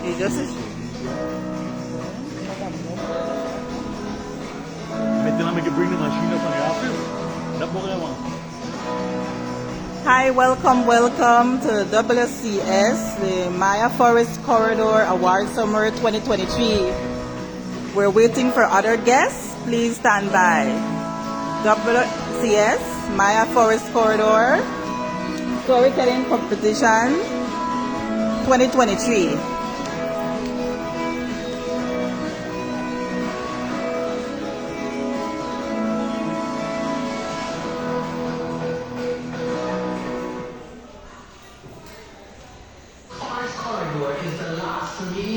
He just is. Hi, welcome to WCS, the Maya Forest Corridor Award Summer 2023. We're waiting for other guests. Please stand by. WCS, Maya Forest Corridor Storytelling Competition 2023.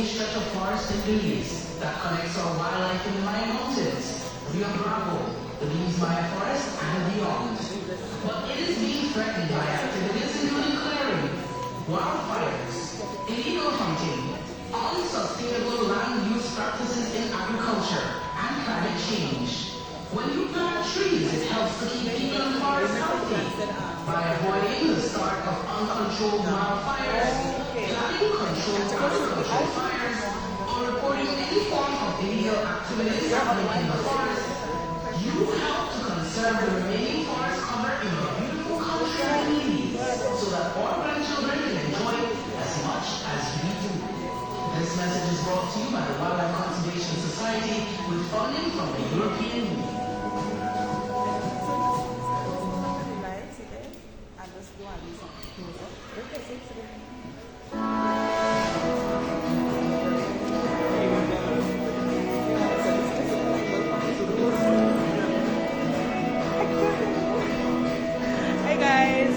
Stretch of forest in Belize that connects our wildlife in the Maya Mountains, Rio Bravo, the Belize Maya Forest, and beyond. But it is being threatened by activities including clearing, wildfires, illegal hunting, unsustainable land use practices in agriculture, and climate change. When you plant trees, it helps to keep people in the forest healthy by avoiding the start of uncontrolled wildfires, planning controlled agricultural fires, or reporting any form of illegal activities happening in the forest. You help to conserve the remaining forest cover in our beautiful country of Belize, so that our grandchildren can enjoy it as much as we do. This message is brought to you by the Wildlife Conservation Society with funding from the European Union.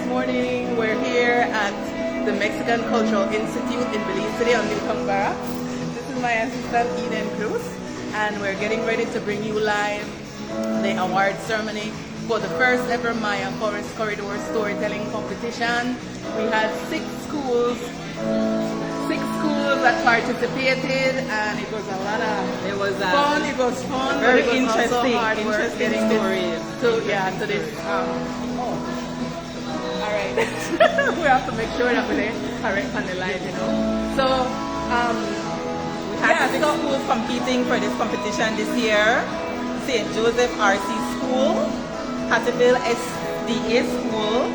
Morning. We're here at the Mexican Cultural Institute in Belize City on Newcomb Barracks. This is my assistant Eden Cruz, and we're getting ready to bring you live the award ceremony for the first ever Maya Forest Corridor Storytelling Competition. We had six schools that participated, and it was a lot of fun. It was fun, very but it was interesting, also hard work getting stories. to this. All right, we have to make sure that we're correct on the line, you know. So, we had six schools competing for this competition this year. St. Joseph RC School, Hattieville SDA School,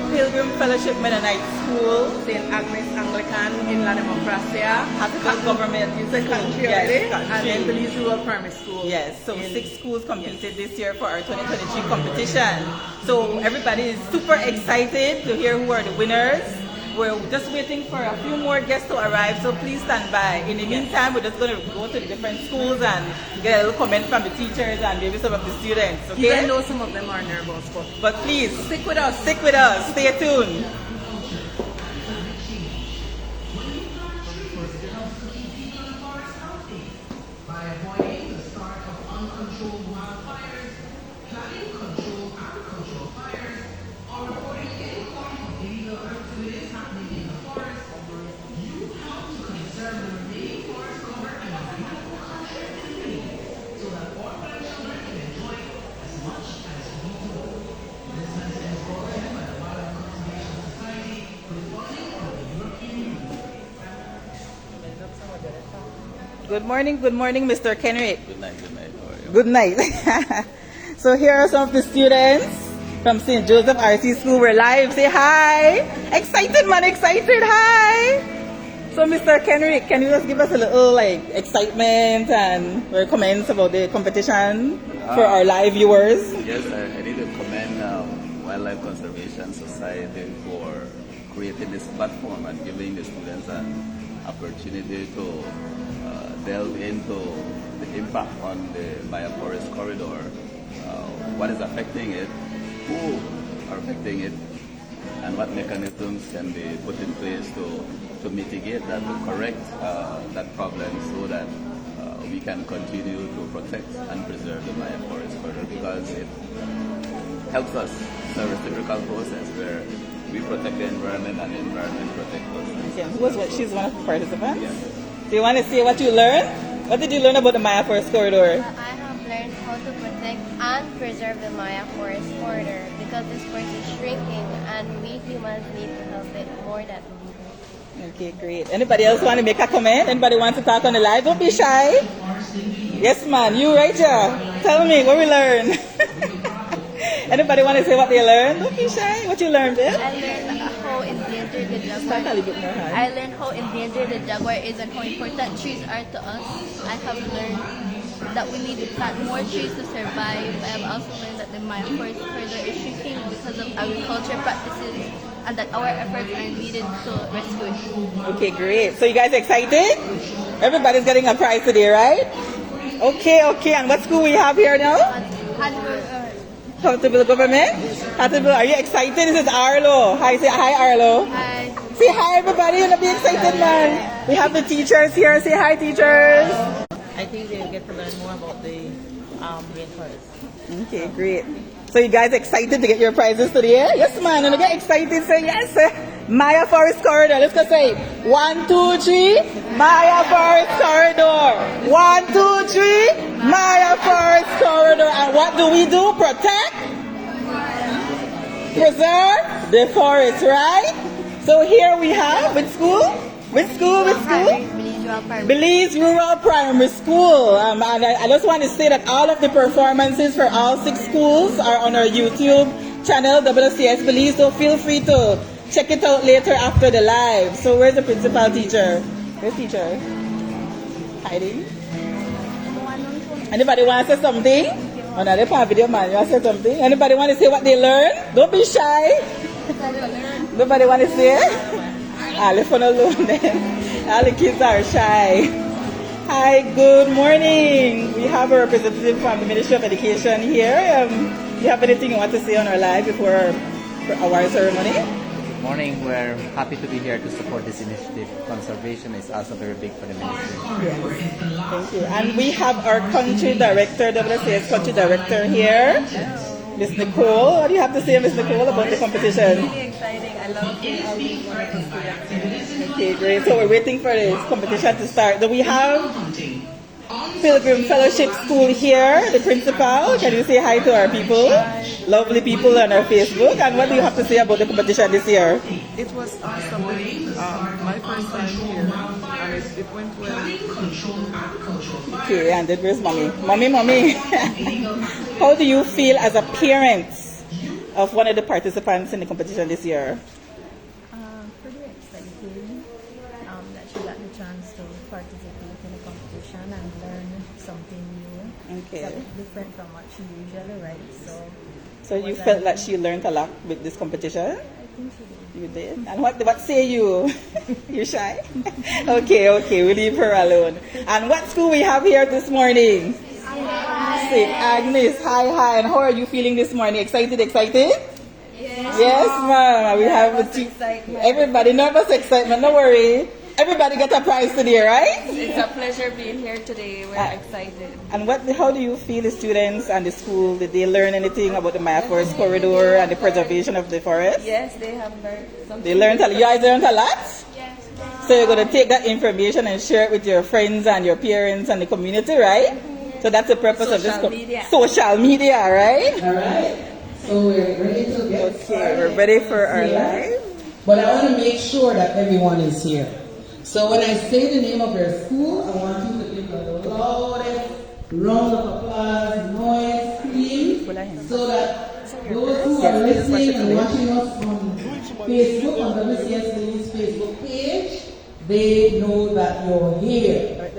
Pilgrim Fellowship Mennonite School, St. Agnes Anglican in La Democracia, Hattieville Government Country, yes, and then Belize Rural Primary School. Yes, so six schools competed this year for our 2023 competition. So everybody is super excited to hear who are the winners. We're just waiting for a few more guests to arrive, so please stand by. In the meantime, we're just going to go to the different schools and get a little comment from the teachers and maybe some of the students, okay? Even though some of them are nervous, but please, stick with us. Stick with us. Stay tuned. Good morning, Mr. Kenrick. Good night. How are you? Good night. So here are some of the students from St. Joseph RC School. We're live. Say hi. Excited, man. Excited. Hi. So, Mr. Kenrick, can you just give us a little excitement and your comments about the competition for our live viewers? Yes, I need to commend Wildlife Conservation Society for creating this platform and giving the students an opportunity to delve into the impact on the Maya Forest Corridor, what is affecting it, who are affecting it, and what mechanisms can be put in place to mitigate that, to correct that problem so that we can continue to protect and preserve the Maya Forest Corridor, because it helps us. It's a reciprocal process where we protect the environment and the environment protect us. Okay. She's one of the participants? Yes. Do you want to say what you learned? What did you learn about the Maya Forest Corridor? I have learned how to protect and preserve the Maya Forest corridor because this forest is shrinking and we humans need to help it more than we do. Okay, great. Anybody else want to make a comment? Anybody want to talk on the live? Don't be shy. Yes, man. You right here. Tell me what we learned. Anybody want to say what they learned? Don't be shy. What you learned, eh? I learned how endangered the jaguar. Talk a little bit more high. I learned how endangered the jaguar is and how important trees are to us. I have learned that we need to plant more trees to survive. I have also learned that the Maya Forest corridor is shrinking because of agriculture practices and that our efforts are needed to rescue it. Okay, great. So you guys excited? Everybody's getting a prize today, right? Okay. And what school we have here now? Hattieville Government? Hattieville, are you excited? This is Arlo. Hi, say hi, Arlo. Hi. Say hi, everybody. You're be excited, man. We have the teachers here. Say hi, teachers. I think they'll get to learn more about the rainforest. Okay, great. So you guys excited to get your prizes today? Yes, man. And get excited. Say yes. Maya Forest Corridor. Let's go say 1, 2, 3. Maya Forest Corridor. 1, 2, 3. Maya Forest Corridor. And what do we do? Protect, preserve the forest, right? So here we have which school? Belize Rural Primary School. And I just want to say that all of the performances for all 6 schools are on our YouTube channel, WCS Belize. So feel free to check it out later after the live. So where's the principal teacher? Where's teacher? Hiding? Anybody want to say something? Oh, no, they have video, man. You want to say something? Anybody want to say what they learned? Don't be shy. Nobody want to say? Leave one alone then. All the kids are shy. Hi, good morning. We have a representative from the Ministry of Education here. Do you have anything you want to say on our live before our award ceremony? Good morning. We're happy to be here to support this initiative. Conservation is also very big for the ministry. Yes, thank you. And we have our country director, WCS country director here, Miss Nicole. What do you have to say, Miss Nicole, about the competition? Really exciting. I love seeing all these wonderful students here. Okay, great. So we're waiting for this competition to start. Do we have Pilgrim Fellowship School here, the principal? Can you say hi to our people? Lovely people on our Facebook. And what do you have to say about the competition this year? It was awesome. My first time here, and it went well. Okay, and then where's mommy? Mommy. How do you feel as a parent of one of the participants in the competition this year? Pretty exciting that she got the chance to participate in the competition and learn something new. Okay. It's a bit different from what she usually writes. So you felt that she learned a lot with this competition? I think she did. You did? And what say you? You're shy? Okay, we leave her alone. And what school we have here this morning? St. Agnes. Hi. And how are you feeling this morning? Excited? Yes, ma'am. We have everybody nervous excitement. No worry. Everybody got a prize today, right? It's a pleasure being here today. We're excited. And how do you feel the students and the school? Did they learn anything about the Maya Forest Corridor and the preservation of the forest? Yes, they have learned something. They learned you guys learned a lot? Yes. So you're going to take that information and share it with your friends and your parents and the community, right? So that's the purpose of this social media, right? All right. So we're ready to get started. We're ready for our live. But I want to make sure that everyone is here. So when I say the name of your school, I want you to give the loudest round of applause, noise, scream, so that those who are listening and watching us from Facebook, on WCS Belize Facebook page, they know that you're here.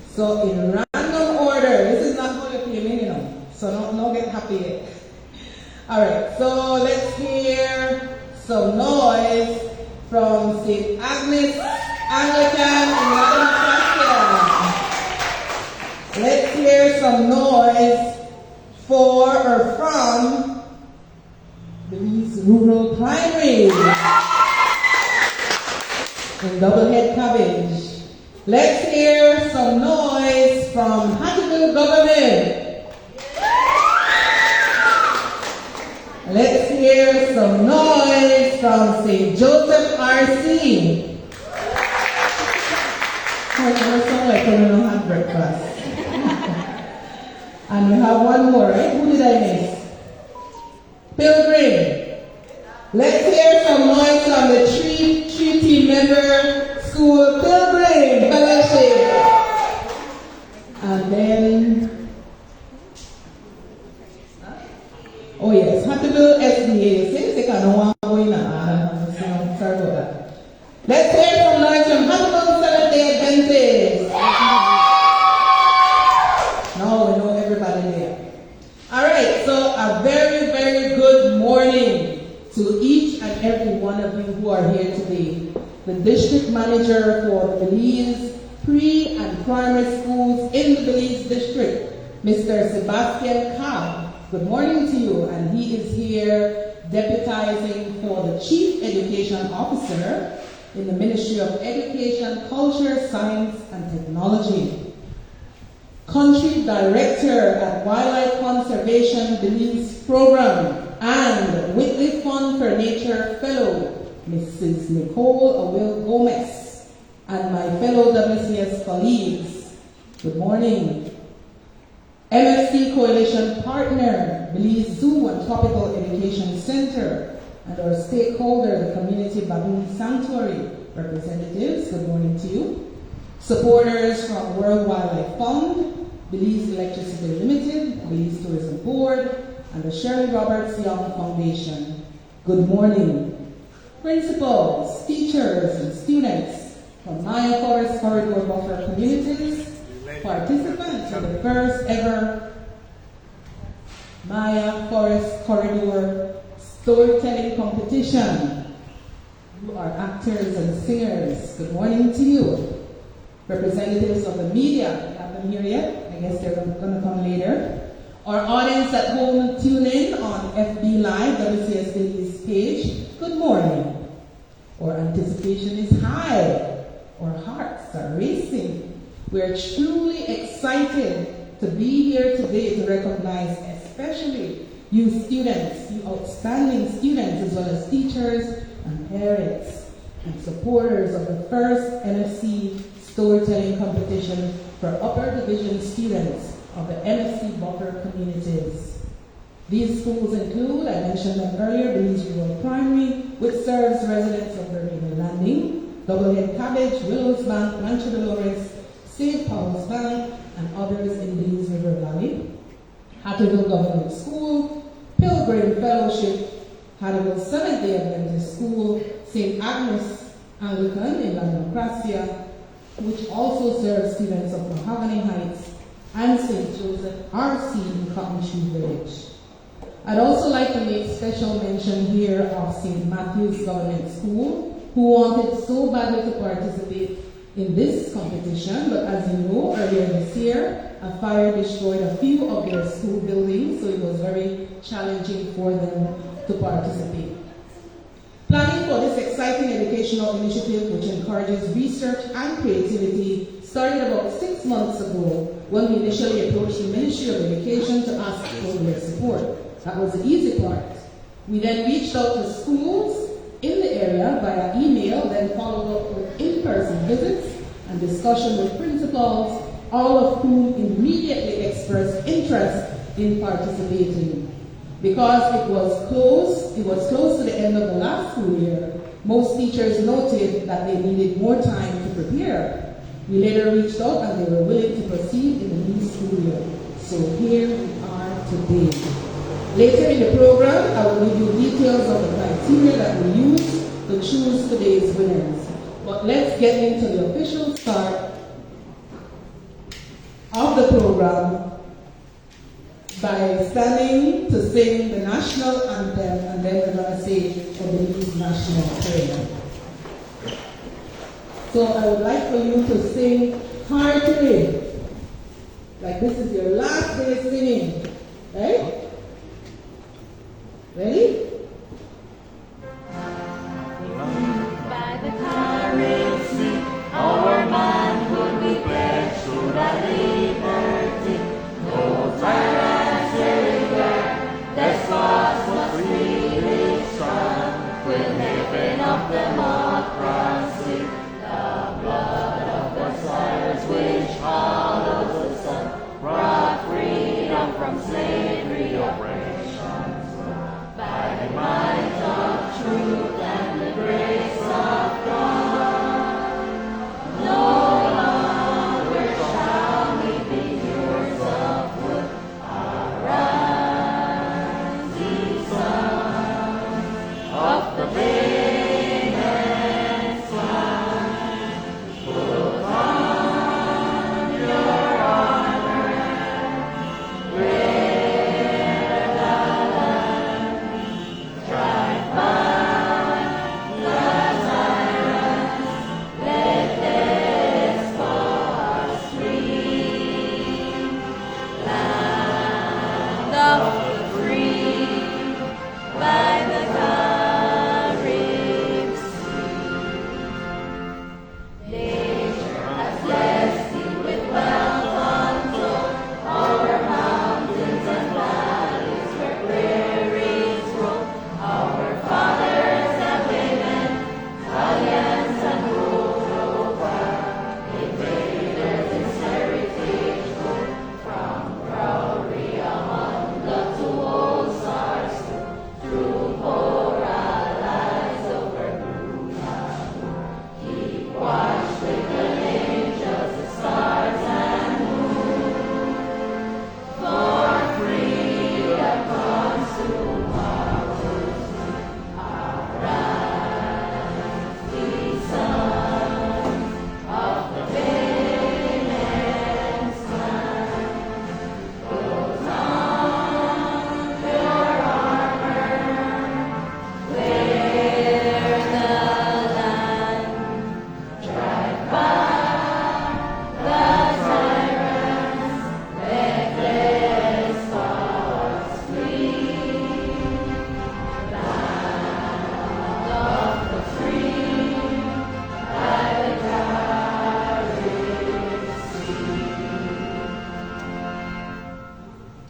So in random order, this is not how you came in, you know. So don't get happy yet. Alright, so let's hear some noise from St. Agnes Anglican in Latin. Let's hear some noise for or from Belize Rural Primary in Doublehead Cabbage. Let's hear some noise from Hattieville Government. Let's hear some noise from St. Joseph RC. I sound like I don't have breakfast. And we have one more, right? Who did I miss? Pilgrim. Let's hear some noise from the three team member school Pilgrim Fellowship. And then, oh yes, Hattieville SDA. Say, I don't want to go in. Sorry about that. Let's hear some noise from Hattieville Seventh-day Adventist. No, we know everybody there. All right, so a very, very good morning to each and every one of you who are here today. The district manager for the Belize pre- and primary schools in the Belize district, Mr. Sebastian Cobb. Good morning to you, and he is here deputizing for the Chief Education Officer in the Ministry of Education, Culture, Science, and Technology. Country Director at Wildlife Conservation Belize Program and Whitley Fund for Nature Fellow, Mrs. Nicole Gomez, and my fellow WCS colleagues. Good morning. MFC Coalition Partner, Belize Zoo and Tropical Education Center, and our stakeholder, the Community Baboon Sanctuary representatives, good morning to you. Supporters from World Wildlife Fund, Belize Electricity Limited, Belize Tourism Board, and the Shirley Roberts Young Foundation. Good morning. Principals, teachers, and students from Maya Forest Corridor Buffer communities, participants in the first ever Maya Forest Corridor Storytelling Competition. You are actors and singers. Good morning to you. Representatives of the media, we haven't here yet. I guess they're going to come later. Our audience at home, tune in on FB Live, WCS Belize page. Good morning. Our anticipation is high. Our hearts are racing. We're truly excited to be here today to recognize especially you students, you outstanding students, as well as teachers and parents and supporters of the first NFC storytelling competition for upper division students of the MFC buffer communities. These schools include, I mentioned them earlier, Belize Rural Primary, which serves residents of Bermuda Landing, Doublehead Cabbage, Willows Bank, Rancho Dolores, St. Paul's Bank, and others in Belize River Valley. Hattieville Government School, Pilgrim Fellowship, Hattieville Seventh-day Adventist School, St. Agnes Anglican in Garcia, which also serves students of Mahogany Heights, and St. Joseph RC in Cotton Shoe Village. I'd also like to make special mention here of St. Matthew's Government School, who wanted so badly to participate in this competition, but as you know, earlier this year, a fire destroyed a few of their school buildings, so it was very challenging for them to participate. Planning for this exciting educational initiative, which encourages research and creativity, started about 6 months ago when we initially approached the Ministry of Education to ask for their support. That was the easy part. We then reached out to schools in the area via email, then followed up with in-person visits and discussion with principals, all of whom immediately expressed interest in participating. Because it was close to the end of the last school year, most teachers noted that they needed more time to prepare. We later reached out and they were willing to proceed in the new school year. So here we are today. Later in the program, I will give you details of the criteria that we use to choose today's winners. But let's get into the official start of the program by standing to sing the national anthem, and then we're going to say the Belize national prayer. So I would like for you to sing heartily, like this is your last day singing, right? Ready? By the currency, our manhood we pledge to that liberty. No tyrants anywhere, despots must be this strong. Will of the Vayman sun. Put on your armor, wear gallant, drive by the tyrants, let despots free. Land of the free, by the Carib Sea. Nature has blessed thee with wealth untold, our mountains and valleys where prairies roll. Our fathers have women, valiant and ruled over. Invaders this heritage gold, from proud Arihanna to old stars, through poor allies over Brunei. Keep watch with the angels, the stars and moon. For freedom comes to our woods. Aracelie, sons of the Vayman sun. Put on your armor, wear the land, drive by the tyrants, let despots flee. Land of the free, by the Carib Sea.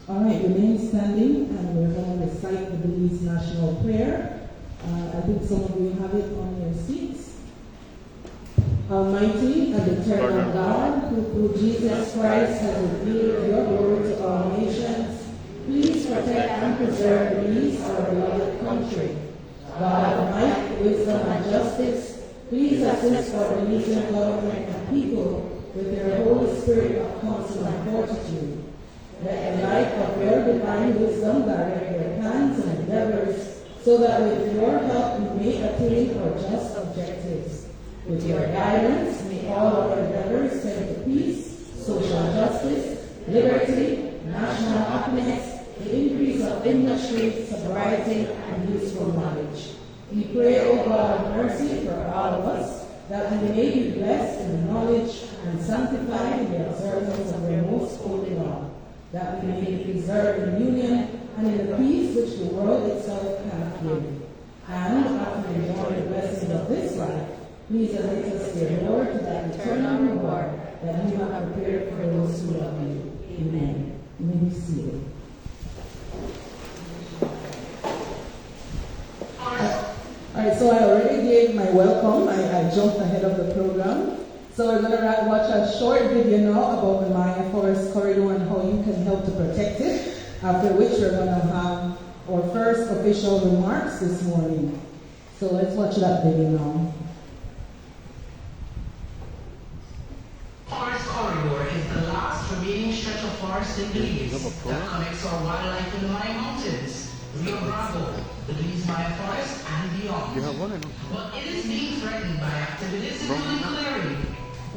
All right, remain standing, and we're going to recite the Belize National Prayer. I think some of you have it on your seats. Almighty and eternal God, who through Jesus Christ has revealed your glory to all nations, please protect and preserve Belize, our beloved country. God of might, wisdom, and justice, please assist our Belizean government and people with your Holy Spirit of counsel and fortitude. Let the light of your divine wisdom direct their plans and endeavors, so that with your help we may attain our just objectives. With your guidance, may all our endeavors tend to peace, social justice, liberty, national happiness, the increase of industry, sobriety, and useful knowledge. We pray, O God of mercy, for all of us, that we may be blessed in the knowledge and sanctified in the observance of your most holy law, that we may be preserved in union and in the peace which the world itself cannot give. And after enjoying the blessings of this life, please admit us, dear Lord, to that eternal reward that you have prepared for those who love you. Amen. You may be seated. All right, so I already gave my welcome. I jumped ahead of the program. So we're going to watch a short video now about the Maya Forest Corridor and how you can help to protect it, after which we're going to have our first official remarks this morning. So let's watch that video now. Forest Corridor is the last remaining stretch of forest in Belize that connects our wildlife in the Maya Mountains, Rio Bravo, the Belize Maya Forest, and beyond. But it is being threatened by activities including clearing,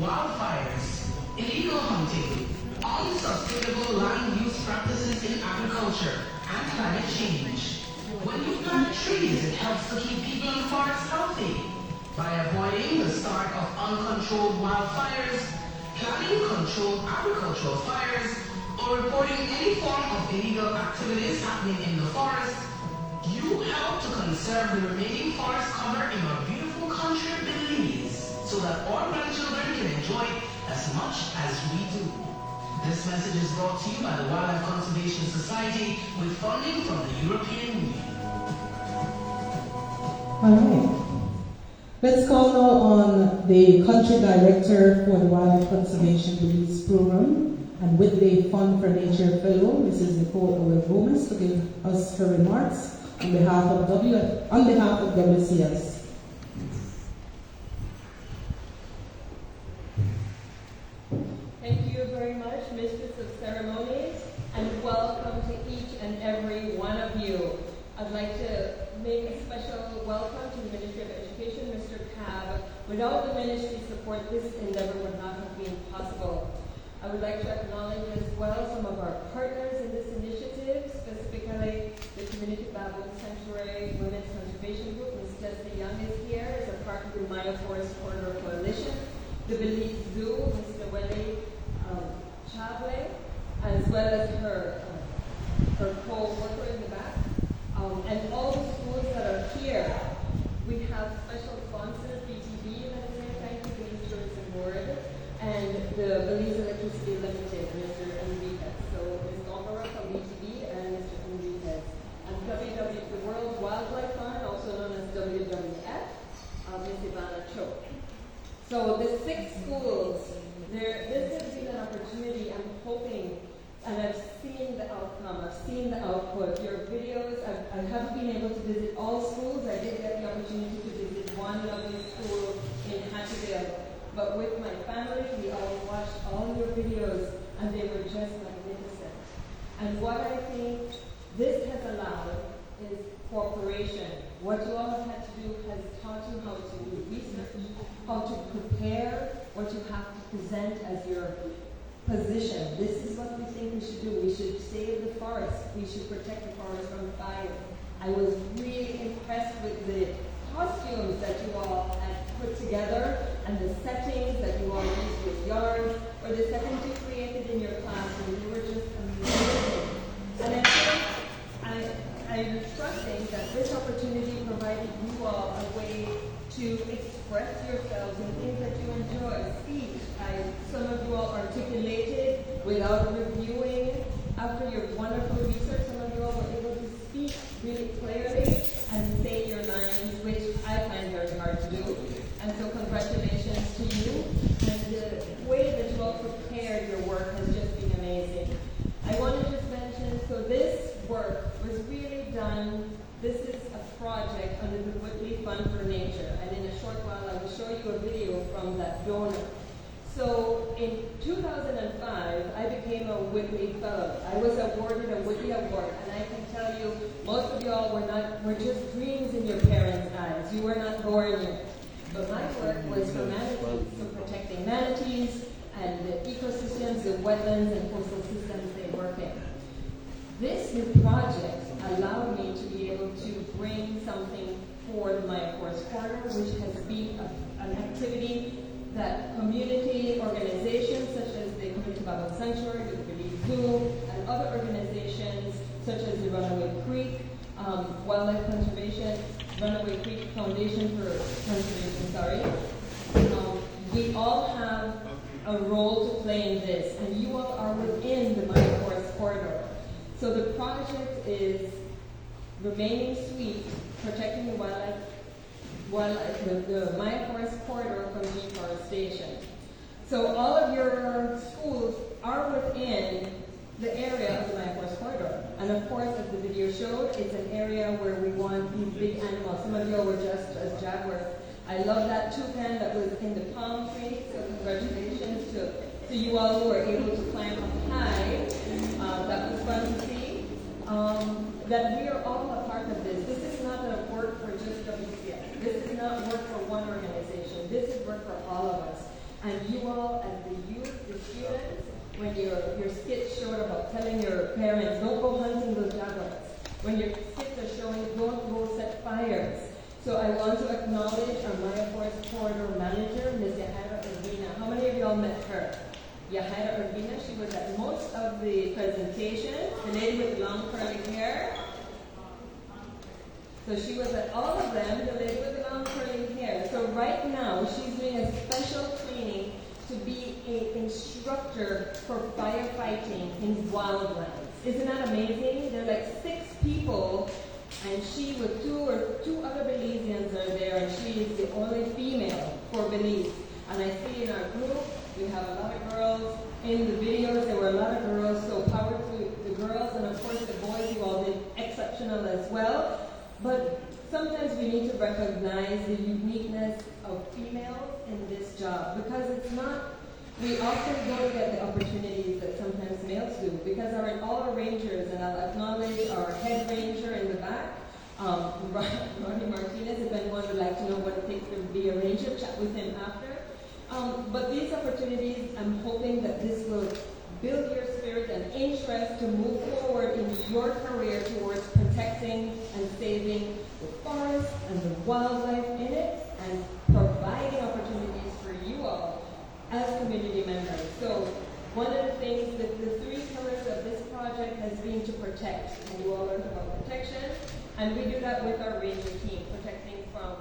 wildfires, illegal hunting, unsustainable land use practices in agriculture, and climate change. When you plant trees, it helps to keep people in the forest healthy. By avoiding the start of uncontrolled wildfires, planning controlled agricultural fires, or reporting any form of illegal activities happening in the forest, you help to conserve the remaining forest cover in our beautiful country of Belize, so that our grandchildren can enjoy it as much as we do. This message is brought to you by the Wildlife Conservation Society with funding from the European Union. All right. Let's call now on the Country Director for the Wildlife Conservation Belize Program and Whitley Fund for Nature Fellow, Mrs. Nicole Gomez, to give us her remarks on behalf of WCS. Thank you very much, Mistress of Ceremonies, and welcome to each and every one of you. I'd like to make a special welcome to the Ministry of Education, Mr. Cab. Without the ministry support, this endeavor would not have been possible. I would like to acknowledge as well some of our partners in this initiative, specifically the Community Bible Sanctuary Women's Conservation Group. Ms. Leslie Young is here as a part of the Maya Forest Corridor Coalition. The Belize Zoo, Mr. Whitley Fund, as well as her co-worker in the back, and all the schools that are here. We have special sponsors, BTB, that is here, thank you, Belize Tourism Board, and the Belize Electricity Limited, Mr. Enriquez. So Ms. Barrera from BTB and Mr. Enriquez. And the World Wildlife Fund, also known as WWF, Ms. Ivana Cho. So the 6 schools, this has been an opportunity. I'm hoping, and I've seen the outcome, I've seen the output. Your videos, I haven't been able to visit all schools. I did get the opportunity to visit one lovely school in Hattieville. But with my family, we all watched all your videos, and they were just magnificent. And what I think this has allowed is cooperation. What you all have had to do has taught you how to do research, how to prepare, what you have to present as your position. This is what we think we should do. We should save the forest. We should protect the forest from fire. I was really impressed with the costumes that you all had put together and the settings that you all used with yarns, or the settings you created in your classroom. They were just amazing. And I think I'm trusting that this opportunity provided you all a way to express yourselves in things that you enjoy. Speech, some of you all articulated without reviewing. After your wonderful research, some of you all were able to speak really clearly and say your lines, which I find very hard to do. And so congratulations to you. And the way that you all prepared your work has just been amazing. I want to just mention, so this work was really done. This is a project under the Whitley Fund for Nature, and in a short while I will show you a video from that donor. So in 2005, I became a Whitley Fellow. I was awarded a Whitley Award, and I can tell you, most of y'all were just dreams in your parents' eyes. You were not born yet. But my work was for manatees, so protecting manatees and the ecosystems, the wetlands and coastal systems they work in. This new project allowed me to be able to bring something for the Maya Forest Corridor, which has been an activity that community organizations such as the Community Bible Sanctuary, the Belize Zoo, and other organizations such as the Runaway Creek, Wildlife Conservation, Runaway Creek Foundation for Conservation, we all have a role to play in this, and you all are within the Maya Forest Corridor. So the project is remaining sweet, protecting the the Maya Forest Corridor from deforestation. So all of your schools are within the area of the Maya Forest Corridor. And of course, as the video showed, it's an area where we want these big animals. Some of you were just as jaguars. I love that toucan that was in the palm tree, so congratulations to you all who were able to climb up high. That was fun to see. That we are all a part of this. This is not a work for just WCS. This is not work for one organization. This is work for all of us. And you all, as the youth, the students, when your skits showed about telling your parents, don't go hunting those jaguars. When your skits are showing, don't go set fires. So I want to acknowledge our Maya Forest Corridor manager, Ms. Jariellie. How many of y'all met her? Jariellie, she was at most of the presentations, the lady with the long curly hair. So she was at all of them, the lady with the long curly hair. So right now, she's doing a special training to be an instructor for firefighting in wildlands. Isn't that amazing? There are like 6 people, and she with two other Belizeans are there, and she is the only female for Belize. And I see in our group, we have a lot of girls. In the videos, there were a lot of girls, so power to the girls, and of course the boys, you all did exceptional as well. But sometimes we need to recognize the uniqueness of females in this job, because it's not, we often don't get the opportunities that sometimes males do, because all our rangers, and I'll acknowledge our head ranger in the back, Ronnie Martinez, if anyone would like to know what it takes to be a ranger, chat with him after. But these opportunities, I'm hoping that this will build your spirit and interest to move forward in your career towards protecting and saving the forest and the wildlife in it, and providing opportunities for you all as community members. So one of the things that the three pillars of this project has been to protect, and you all learned about protection, and we do that with our ranger team, protecting from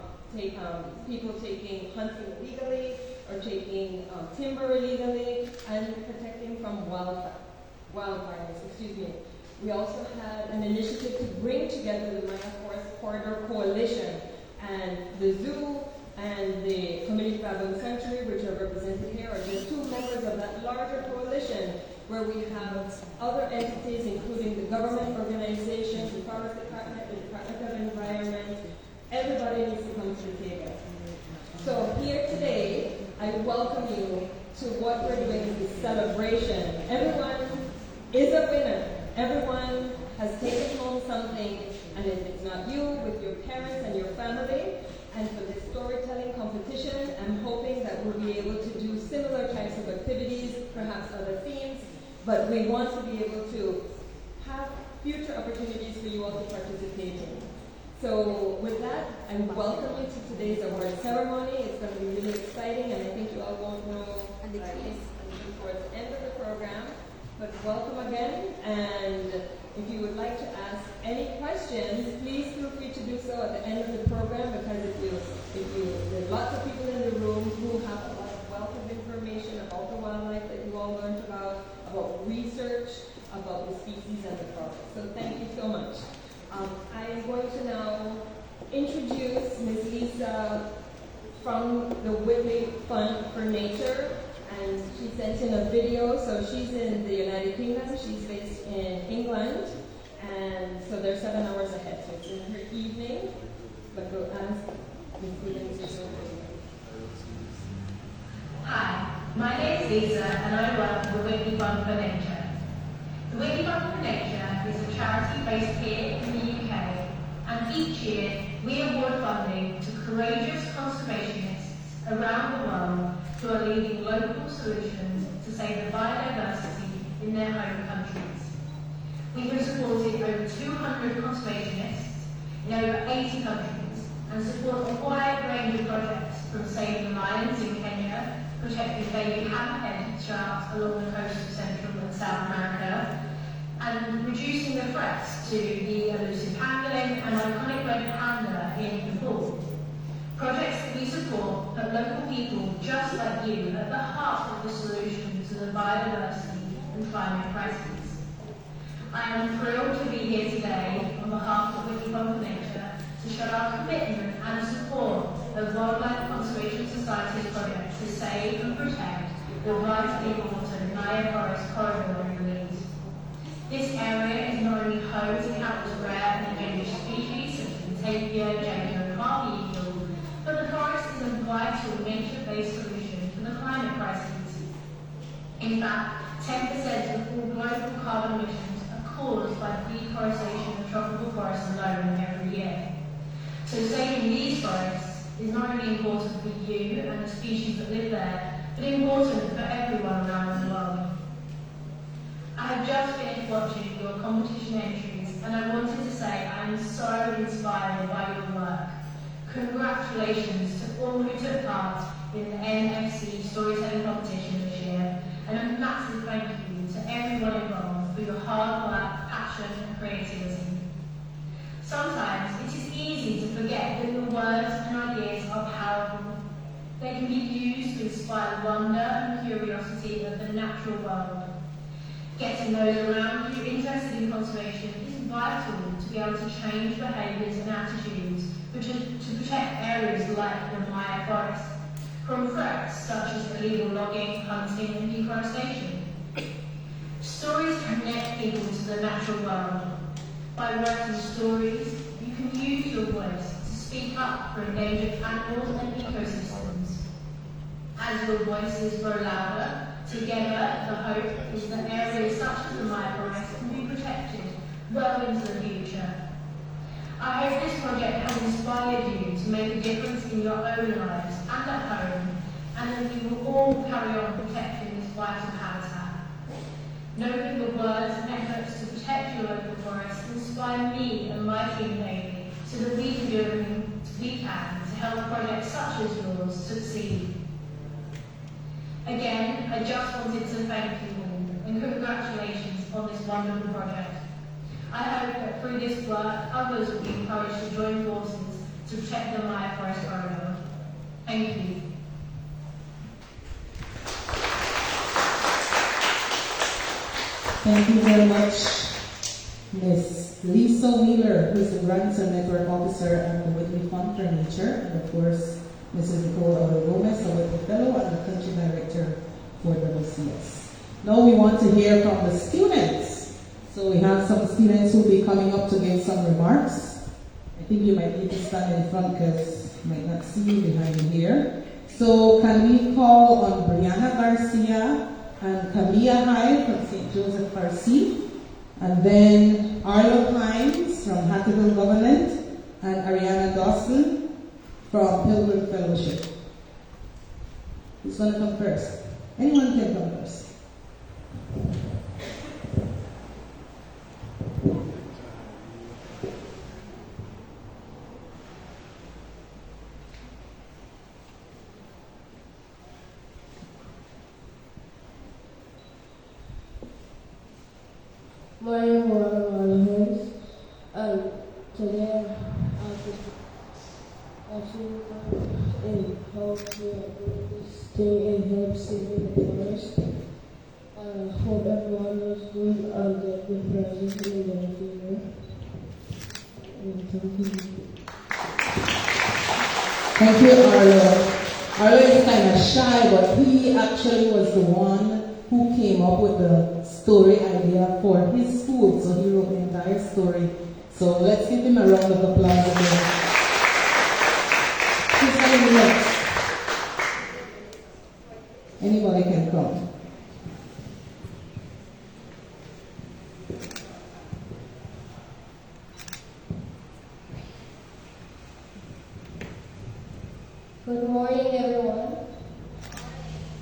people taking hunting illegally or taking timber illegally, and protecting from wildfires. We also had an initiative to bring together the Maya Forest Corridor Coalition and the zoo and the Community Travel Sanctuary, which are represented here, are just two members of that larger coalition, where we have other entities, including the government organizations, the Forest Department, the Department of Environment. Everybody needs to come to the table. So here today, I welcome you to what we're doing, this celebration. Everyone is a winner. Everyone has taken home something, and if it's not you, with your parents and your family. And for this storytelling competition, I'm hoping that we'll be able to do similar types of activities, perhaps other themes, but we want to be able to have future opportunities for you all to participate in. So with that, I welcome you to today's award ceremony. It's going to be really exciting, and I think you all won't know until towards the end of the program. But welcome again, and if you would like to ask any questions, please feel free to do so at the end of the program, because there's lots of people in the room who have a lot of wealth of information about the wildlife that you all learned about research, about the species and the forest. So thank you so much. I am going to now introduce Ms. Lisa from the Whitley Fund for Nature, and she sent in a video. So she's in the United Kingdom, she's based in England, and so they're 7 hours ahead, so it's in her evening, but we'll ask Ms. Lisa to show her. Hi, my name is Lisa, and I work for the Whitley Fund for Nature. The Whitley Fund for Nature is a charity based here in the UK, and each year we award funding to courageous conservationists around the world who are leading local solutions to save the biodiversity in their home countries. We have supported over 200 conservationists in over 80 countries and support a wide range of projects, from saving lions in Kenya, protecting baby hammerhead sharks along the coast of Central and South America, and reducing the threats to the elusive pangolin and iconic red panda in Nepal. Projects that we support put local people just like you at the heart of the solution to the biodiversity and climate crises. I am thrilled to be here today on behalf of Whitley Fund for Nature to show our commitment and support of Wildlife Conservation Society's project to save and protect the vitally important Naya Forest Corridor in Belize. This area is not only home to countless rare and endangered species such as the tapir, jaguar, and harpy eagle, but the forest is a vital nature-based solution to the climate crisis. In fact, 10% of all global carbon emissions are caused by deforestation of tropical forests alone every year. So saving these forests is not only important for you and the species that live there, but important for everyone around the world. I have just finished watching your competition entries, and I wanted to say I am so inspired by your work. Congratulations to all who took part in the NFC storytelling competition this year, and a massive thank you to everyone involved for your hard work, passion, and creativity. Sometimes it is easy to forget that your words and ideas are powerful. They can be used to inspire wonder and curiosity of the natural world. Getting those around you interested in conservation is vital to be able to change behaviours and attitudes to protect areas like the Maya Forest from threats such as illegal logging, hunting and deforestation. Stories connect people to the natural world. By writing stories, you can use your voice to speak up for endangered animals and ecosystems. As your voices grow louder, together the hope is that areas such as the Maya Forest can be protected well into the future. I hope this project has inspired you to make a difference in your own lives and at home, and that you will all carry on protecting this vital habitat. Knowing the words and efforts to protect your local forests inspire me and my team daily, so that we can do everything we can to help projects such as yours succeed. Again, I just wanted to thank you all and congratulations on this wonderful project. I hope that through this work, others will be encouraged to join forces to protect the Mossiah Forest corridor. Thank you. Thank you very much, Ms. Lisa Wheeler, who is the Grants and Network Officer at the Whitley Fund for Nature, and of course, Mrs. Nicole, a Whitley Fellow and the Country Director for WCS. Now we want to hear from the students. So we have some students who will be coming up to give some remarks. I think you might need to stand in front because you might not see you behind here. So can we call on Brianna Garcia and Kamiyah Hyde from St. Joseph Garcia, and then Arlette from Hattieville Government, and Arihanna Dawson from Pilgrim Fellowship. Who's going to come first? Anyone can come first. Morning, morning, today I'll be actually in hope we are going to stay and help saving the forest. Hope everyone is good and get good prizes in the future. Thank you, Arlo. Arlo is kind of shy, but he actually was the one who came up with the story idea for his school, so he wrote the entire story. So let's give him a round of applause again. Who's coming next? Anybody can come. Good morning, everyone.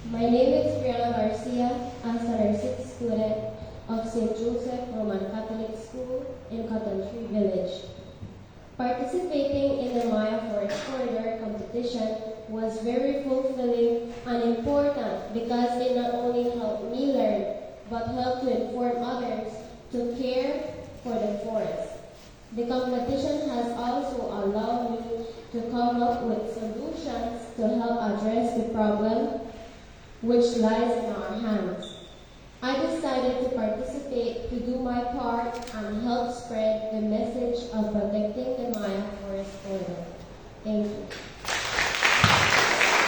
My name is Brianna Garcia. I'm a 6th student of St. Joseph Roman Catholic School in Cotton Tree Village. Participating in the Mossiah Forest Corridor competition was very fulfilling and important because it not only helped me learn, but helped to inform others to care for the forest. The competition has also allowed me to come up with solutions to help address the problem which lies in our hands. I decided to participate to do my part and help spread the message of protecting the Mossiah Forest corridor. Thank you.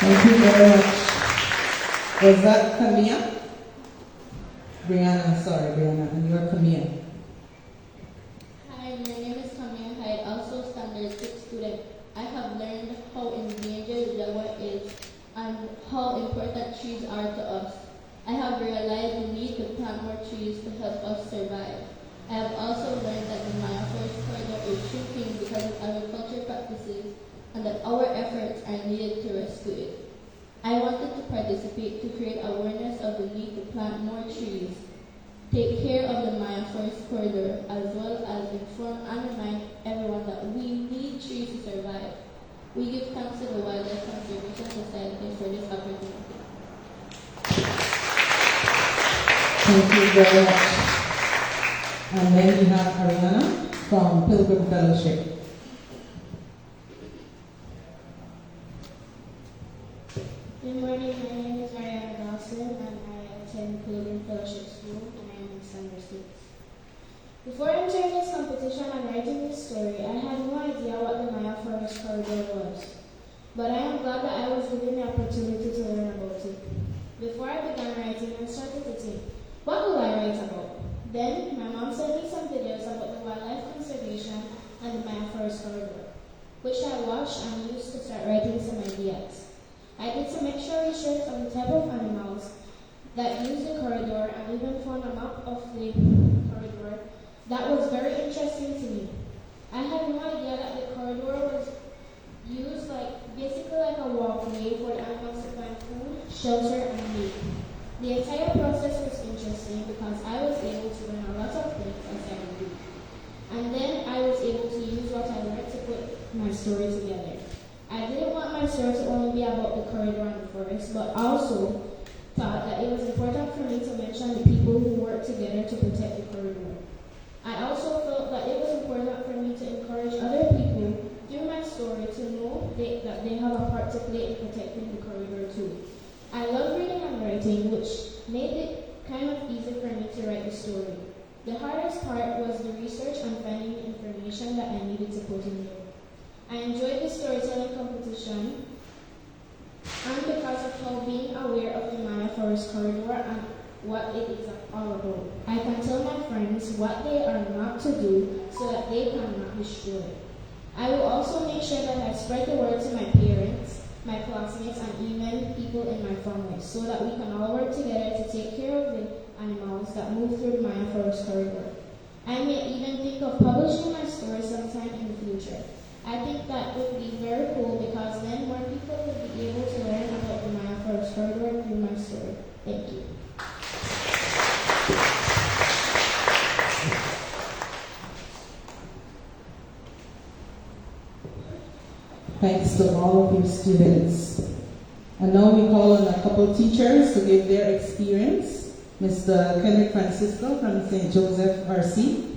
Thank you very much. Was that Kamiyah? Brianna, and you're Kamiyah. Hi, my name is Kamiyah Hyde, also standard 6 student. I have learned how endangered the jaguar is and how important trees are to us. I have realized the need to plant more trees to help us survive. I have also learned that the Mossiah Forest corridor is shrinking because of agriculture practices and that our efforts are needed to rescue it. I wanted to participate to create awareness of the need to plant more trees, take care of the Mossiah Forest corridor, as well as inform and remind everyone that we need trees to survive. We give thanks to the Wildlife Conservation Society for this opportunity. Thank you very much. And then we have Arihanna from Pilgrim Fellowship. Good morning, my name is Arihanna Dawson and I attend Pilgrim Fellowship School and I am in standard 6. Before entering this competition and writing this story, I had no idea what the Mossiah Forest corridor was. But I am glad that I was given the opportunity to learn about it. Before I began writing, I started to think, what will I write about? Then, my mom sent me some videos about the wildlife conservation and the Mossiah Forest corridor, which I watched and used to start writing some ideas. I did some extra research on the type of animals that use the corridor and even found a map of the corridor that was very interesting to me. I had no idea that the corridor was used basically like a walkway for the animals to find food, shelter, and meat. The entire process was interesting because I was able to learn a lot of things as I went. And then I was able to use what I learned to put my story together. I didn't want my story to only be about the corridor and the forest, but also thought that it was important for me to mention the people who work together to protect the corridor. I also felt that it was important for me to encourage other people through my story to know that they have a part to play in protecting the corridor too. I love reading and writing, which made it kind of easy for me to write the story. The hardest part was the research and finding the information that I needed to put in there. I enjoyed the storytelling competition and because of how being aware of the Maya Forest Corridor and what it is all about. I can tell my friends what they are not to do so that they cannot destroy it. I will also make sure that I spread the word to my parents, my classmates, and even people in my family so that we can all work together to take care of the animals that move through the Maya Forest Corridor. I may even think of publishing my story sometime in the future. I think that would be very cool because then more people would be able to learn about the Maya Forest Corridor through my story. Thank you. Thanks to all of your students. And now we call on a couple teachers to give their experience. Mr. Kenrick Francisco from St. Joseph RC.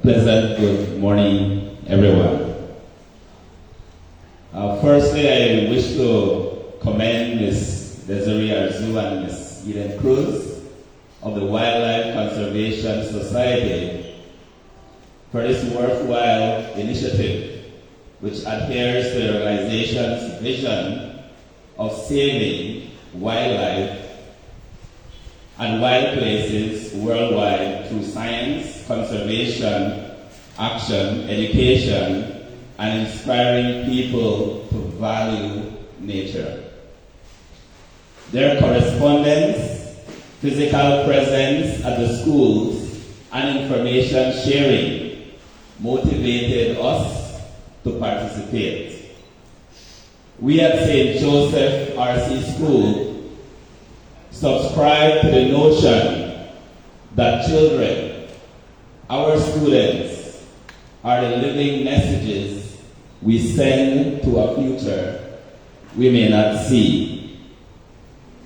Pleasant good morning, everyone. Firstly, I wish to commend Ms. Desiree Arzu and Ms. Eden Cruz of the Wildlife Conservation Society for this worthwhile initiative which adheres to the organization's vision of saving wildlife and wild places worldwide through science, conservation, action, education, and inspiring people to value nature. Their correspondence, physical presence at the schools, and information sharing motivated us to participate. We at St. Joseph RC School subscribe to the notion that children, our students, are the living messages we send to a future we may not see.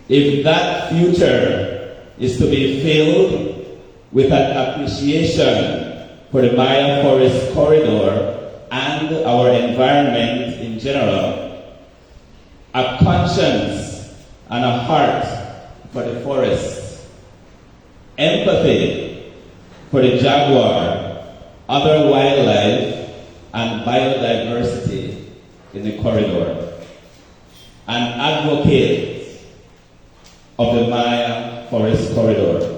If that future is to be filled with an appreciation for the Maya Forest Corridor and our environment in general, a conscience and a heart for the forest, empathy for the jaguar, other wildlife, and biodiversity in the corridor, an advocate of the Maya Forest Corridor.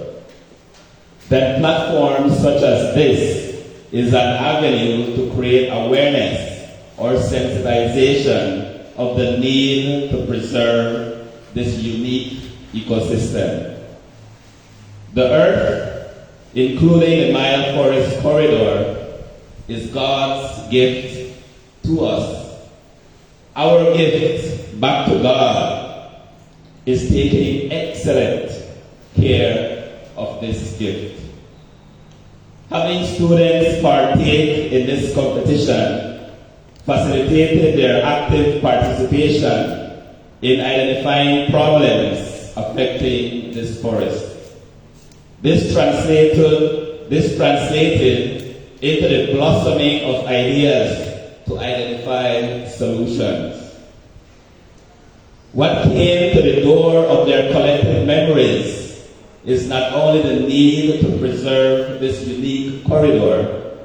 That platforms such as this is an avenue to create awareness or sensitization of the need to preserve this unique ecosystem. The earth, including the Maya Forest Corridor, is God's gift to us. Our gift back to God is taking excellent care of this gift. Having students partake in this competition facilitated their active participation in identifying problems affecting this forest. This translated into the blossoming of ideas to identify solutions. What came to the door of their collective memories is not only the need to preserve this unique corridor,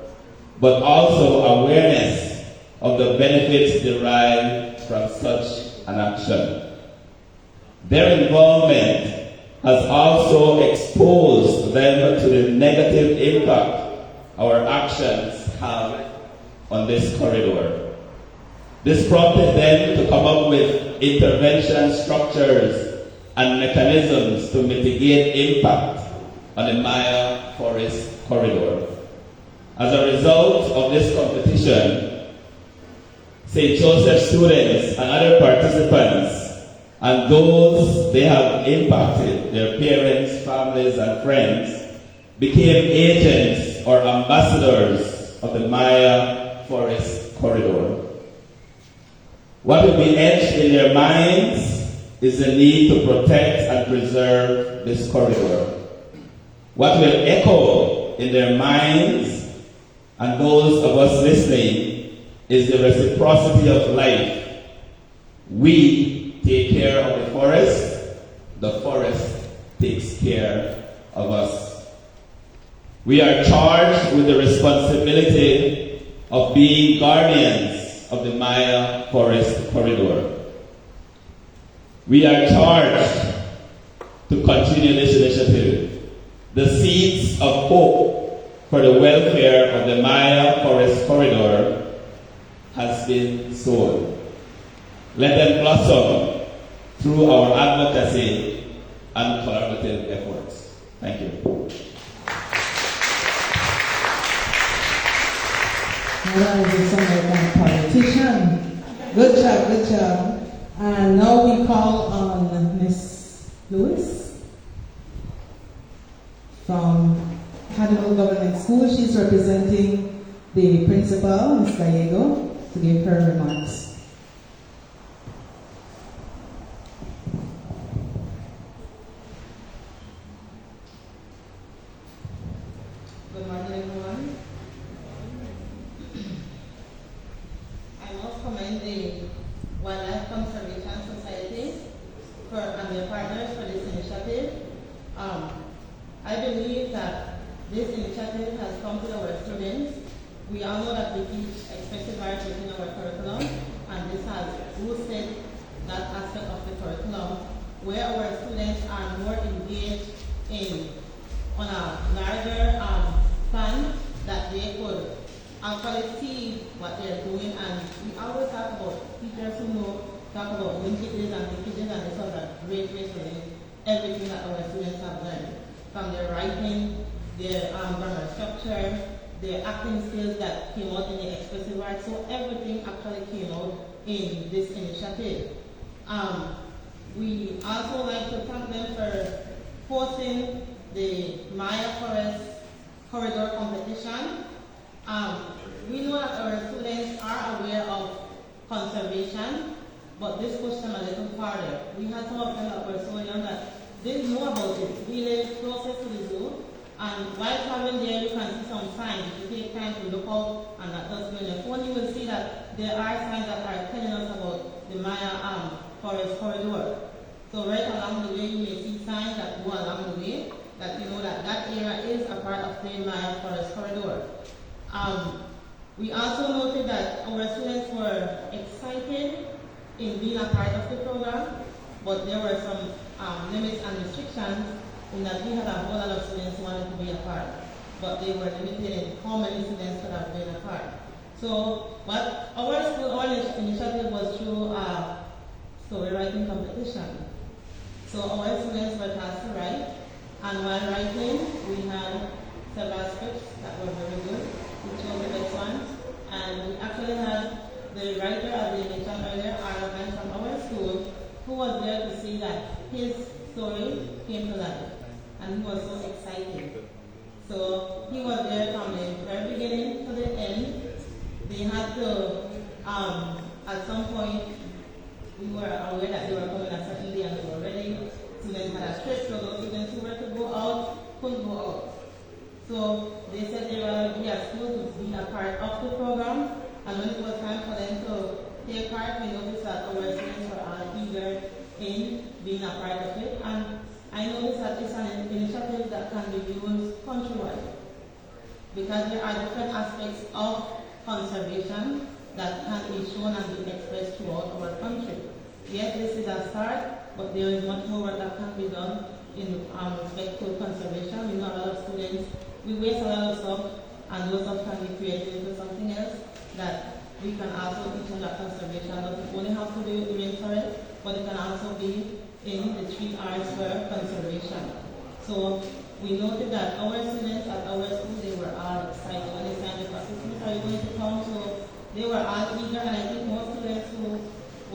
but also awareness of the benefits derived from such an action. Their involvement has also exposed them to the negative impact our actions have on this corridor. This prompted them to come up with intervention structures and mechanisms to mitigate impact on the Maya Forest Corridor. As a result of this competition, St. Joseph students and other participants and those they have impacted, their parents, families, and friends, became agents or ambassadors of the Maya Forest Corridor. What will be etched in their minds is the need to protect and preserve this corridor. What will echo in their minds and those of us listening is the reciprocity of life. We take care of the forest takes care of us. We are charged with the responsibility of being guardians of the Maya Forest Corridor. We are charged to continue this initiative. The seeds of hope for the welfare of the Maya Forest Corridor has been sown. Let them blossom through our advocacy and collaborative efforts. Thank you. Politician. Good job, good job. And now we call on Miss Lewis from Hattieville Government School. She's representing the principal, Ms. Gallego, to give her remarks. Good morning, everyone. I must commend the Wildlife Conservation Society and their partners for this initiative. I believe that this initiative has come to our students. We all know that we teach expressive art within our curriculum, and this has boosted that aspect of the curriculum where our students are more engaged in on a larger span that they could actually see what they're doing. And we always talk about teachers who talk about linkages and linkages, and this was a great way to link everything that our students have learned, from their writing, their grammar structure, their acting skills that came out in the expressive art. So everything actually came out in this initiative. We also like to thank them for hosting the Maya Forest Corridor competition. We know that our students are aware of conservation, but this pushed them a little farther. We had some of them that were so young that didn't know about it. We live closest to the zoo, and while traveling there, you can see some signs. If you take time to look out, and that does on your phone, you will see that there are signs that are telling us about the Maya Forest Corridor. So right along the way, you may see signs that go along the way that you know that that area is a part of the Maya Forest Corridor. We also noted that our students were excited in being a part of the program, but there were some limits and restrictions in that we had a whole lot of students who wanted to be a part, but they were limited in how many students could have been a part. So, but our school, our initiative was through a story writing competition. So our students were tasked to write, and while writing, we had several scripts that were very good. We chose the best ones, and we actually had the writer, as we mentioned earlier, Arihanna from our school, who was there to see that his story came to life, and he was so excited. So he was there from the very beginning to the end. They had to, at some point, we were aware that they were coming a certain day and they were ready. Students had a script, so those students who were to go out couldn't go out. So they said they were be at school to be a part of the program, and when it was time for them to take part, we noticed that our students were all eager in being a part of it. And I noticed that it's an initiative that can be used countrywide, because there are different aspects of conservation that can be shown and be expressed throughout our country. Yes, this is a start, but there is much more work that can be done in respect to conservation. We know a lot of students, we waste a lot of stuff, and those stuff can be created into something else that we can also teach them that conservation doesn't only have to do with the rainforest, but it can also be in the 3 R's for conservation. So we noted that our students at our school, they were all excited when they signed the process. Are you going to come? So they were all eager, and I think most students who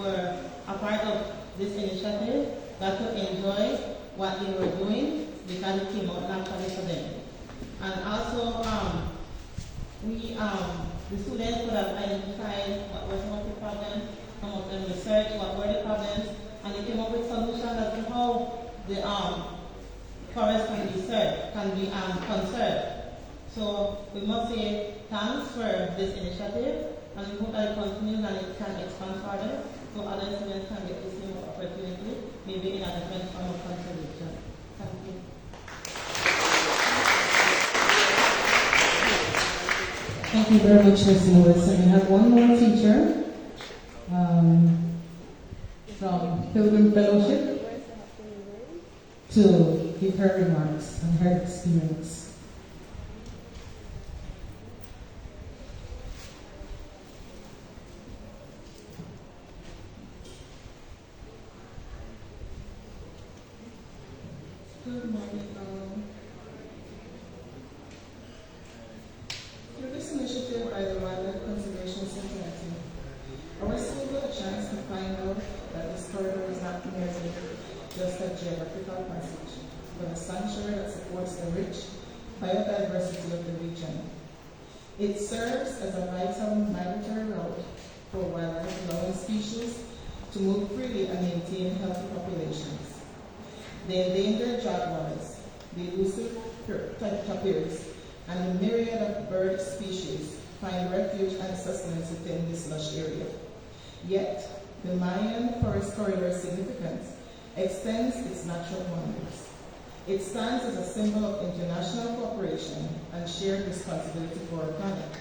were a part of this initiative got to enjoy what they were doing because it came out naturally for them. And also, the students could have identified what were some of the problems, some of them researched what were the problems, and they came up with solutions as to how the forest can be conserved. So we must say thanks for this initiative, and we hope that it continues and it can expand further so other students can get the same opportunity, maybe in a different form of conservation. Thank you. Thank you very much, Ms. Lewis. And we have one more teacher from Pilgrim Fellowship to give her remarks on her experience. Good morning. Through this initiative by the Wildlife Conservation Society, our school got a chance to find out that this corridor is not merely just a geographical passage, but a sanctuary that supports the rich biodiversity of the region. It serves as a vital migratory route for wildlife, allowing species to move freely and maintain healthy populations. The endangered jaguars, the elusive tapirs, and the myriad of bird species find refuge and sustenance within this lush area. Yet, the Mayan Forest Corridor's significance extends its natural boundaries. It stands as a symbol of international cooperation and shared responsibility for our planet.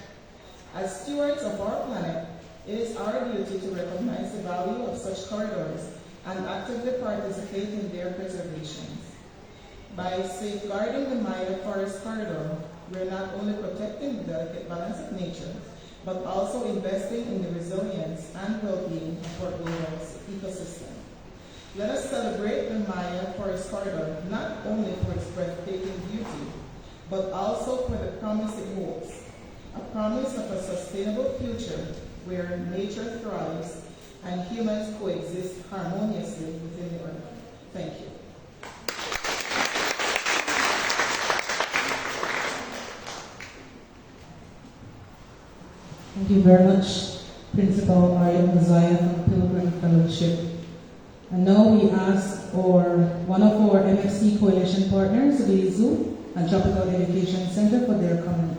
As stewards of our planet, it is our duty to recognize the value of such corridors and actively participate in their preservation. By safeguarding the Maya Forest Corridor, we are not only protecting the delicate balance of nature, but also investing in the resilience and well-being of our global ecosystem. Let us celebrate the Maya Forest Corridor not only for its breathtaking beauty, but also for the promise it holds, a promise of a sustainable future where nature thrives and humans coexist harmoniously within the earth. Thank you. Thank you very much, Principal Mossiah from Pilgrim Fellowship. And now we ask one of our MFC Coalition partners, the Zoo and Tropical Education Center, for their comments.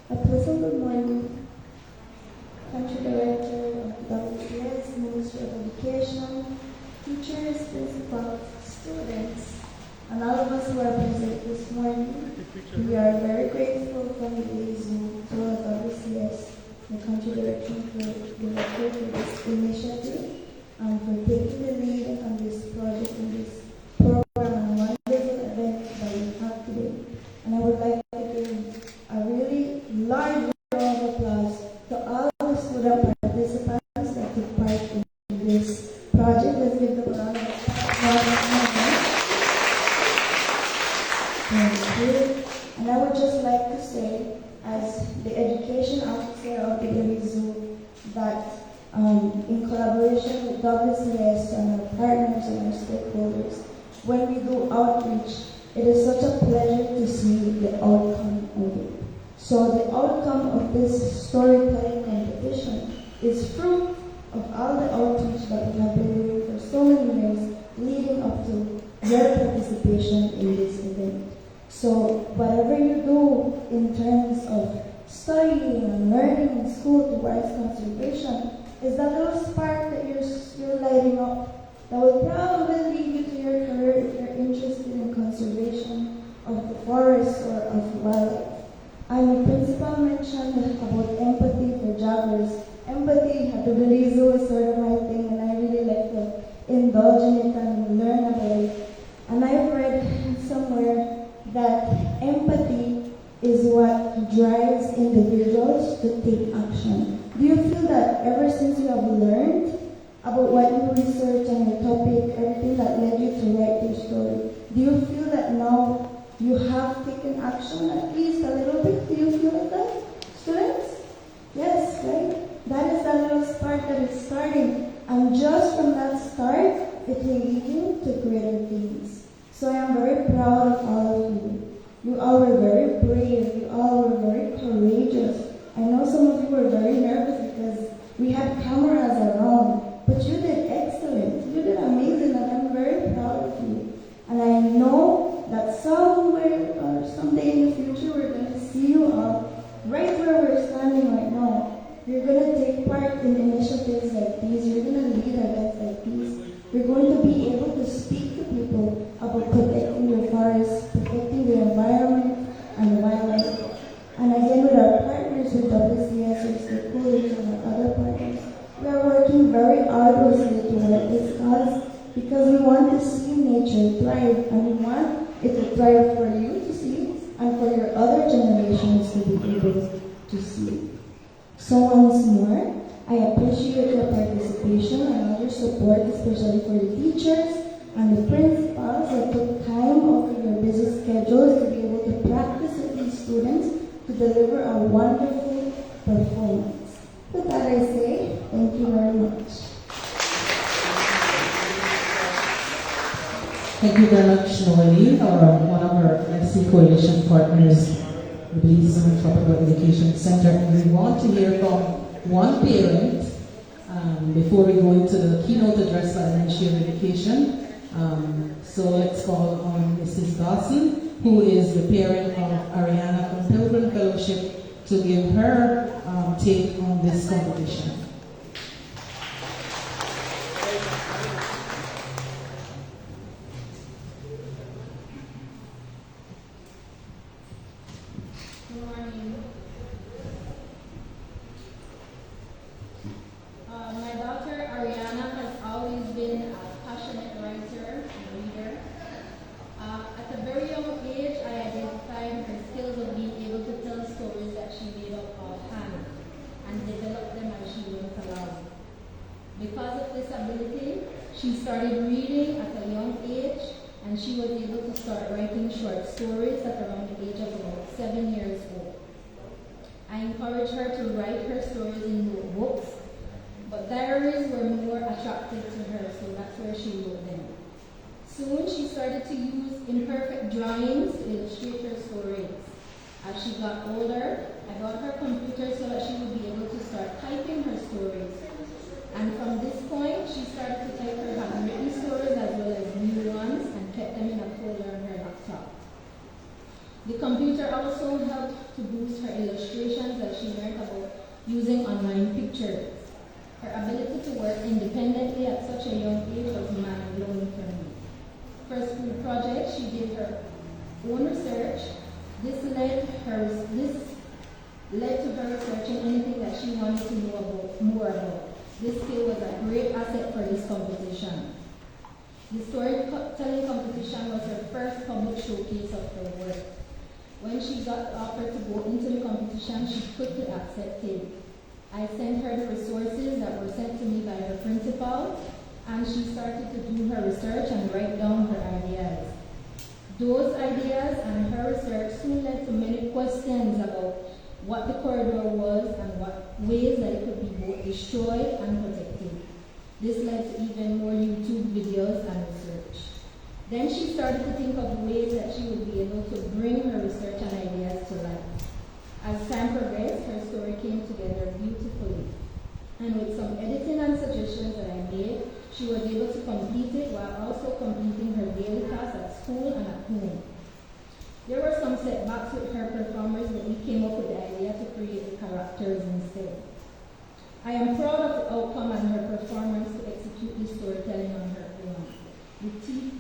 A pleasant good morning, Country Director of WCS, Ministry of Education, teachers, principals, students, and all of us who are present this morning. We are very grateful from the Belize to WCS, the Country Director for this initiative, and for taking the lead on this project and this program and wonderful event that we have today. And I would like to give a really large round of applause to all the student participants that took part in this project. Let's give them a round of applause. Thank you. And I would just like to say, as the education officer of the Belize Zoo, that in collaboration with WCS and our partners and our stakeholders, when we do outreach, it is such a pleasure to see the outcome of it. So the outcome of this storytelling competition is fruit of all the outreach that we have been doing for so many years, leading up to your participation in this event. So whatever you do in terms of studying and learning in school towards conservation is that little spark that you're lighting up that will probably lead you to your career if you're interested in conservation of the forest or of wildlife. And the principal mentioned about empathy for joggers. Empathy at the Belize Zoo is sort of my thing, and I really like to indulge in it and learn about it. And I've read somewhere that empathy is what drives individuals to take action. Do you feel that ever since you have learned about what you researched and your topic, everything that led you to write your story, do you feel that now you have taken action at least a little bit? Do you feel like that, students? Yes, right? That is that little spark that is starting. And just from that start, it will lead you to greater things. So I am very proud of all of you. You all were very brave. You all were very courageous. I know some of you were very nervous because we had cameras around, but you did excellent. You did amazing, and I'm very proud of you. And I know that somewhere or someday in the future, we're going to see you all right where we're standing right now. You're going to take part in initiatives like these. You're going to lead events like these. You're going to be able to speak to people about protecting your forests, protecting the environment and the wildlife. And again, with our partners with WCS, with stakeholders and our other partners, we are working very arduously toward this cause because we want to see nature thrive, and we want it to thrive for you to see and for your other generations to be able to see. So once more, I appreciate your participation and all your support, especially for your teachers and the principals that took time out of your busy schedules to be able to practice with these students to deliver a wonderful performance. With that I say, thank you very much. Thank you very much, Noelle, one of our FC Coalition partners, the Belize Tropical Education Center. And we want to hear from one parent before we go into the keynote address by the Ministry of Education. So let's call on Mrs. Darcy, who is the parent of Arihanna from Pilgrim Fellowship, to give her take on this competition. My daughter Arihanna has always been a passionate writer and reader. At a very young age, I identified her skills of being able to tell stories that she made up offhand and develop them as she went along. Because of this ability, she started reading at a young age, and she was able to start writing short stories at around the age of about 7 years old. I encouraged her to write her stories in notebooks, but diaries were more attractive to her, so that's where she wrote them. Soon she started to use imperfect drawings to illustrate her stories. As she got older, I got her computer so that she would be able to start typing her stories. And from this point, she started to type her handwritten stories as well as new ones and kept them in a folder on her laptop. The computer also helped to boost her illustrations as she learned about using online pictures. Her ability to work independently at such a young age was mind-blowing for me. For a school project, she did her own research. This led to her researching anything that she wanted to know more about. This skill was a great asset for this competition. The storytelling competition was her first public showcase of her work. When she got the offer to go into the competition, she quickly accepted. I sent her the resources that were sent to me by her principal, and she started to do her research and write down her ideas. Those ideas and her research soon led to many questions about what the corridor was and what ways that it could be both destroyed and protected. This led to even more YouTube videos and research. Then she started to think of ways that she would be able to bring her research and ideas to life. As time progressed, her story came together beautifully. And with some editing and suggestions that I made, she was able to complete it while also completing her daily tasks at school and at home. There were some setbacks with her performers, but we came up with the idea to create the characters instead. I am proud of the outcome and her performance to execute the storytelling on her own.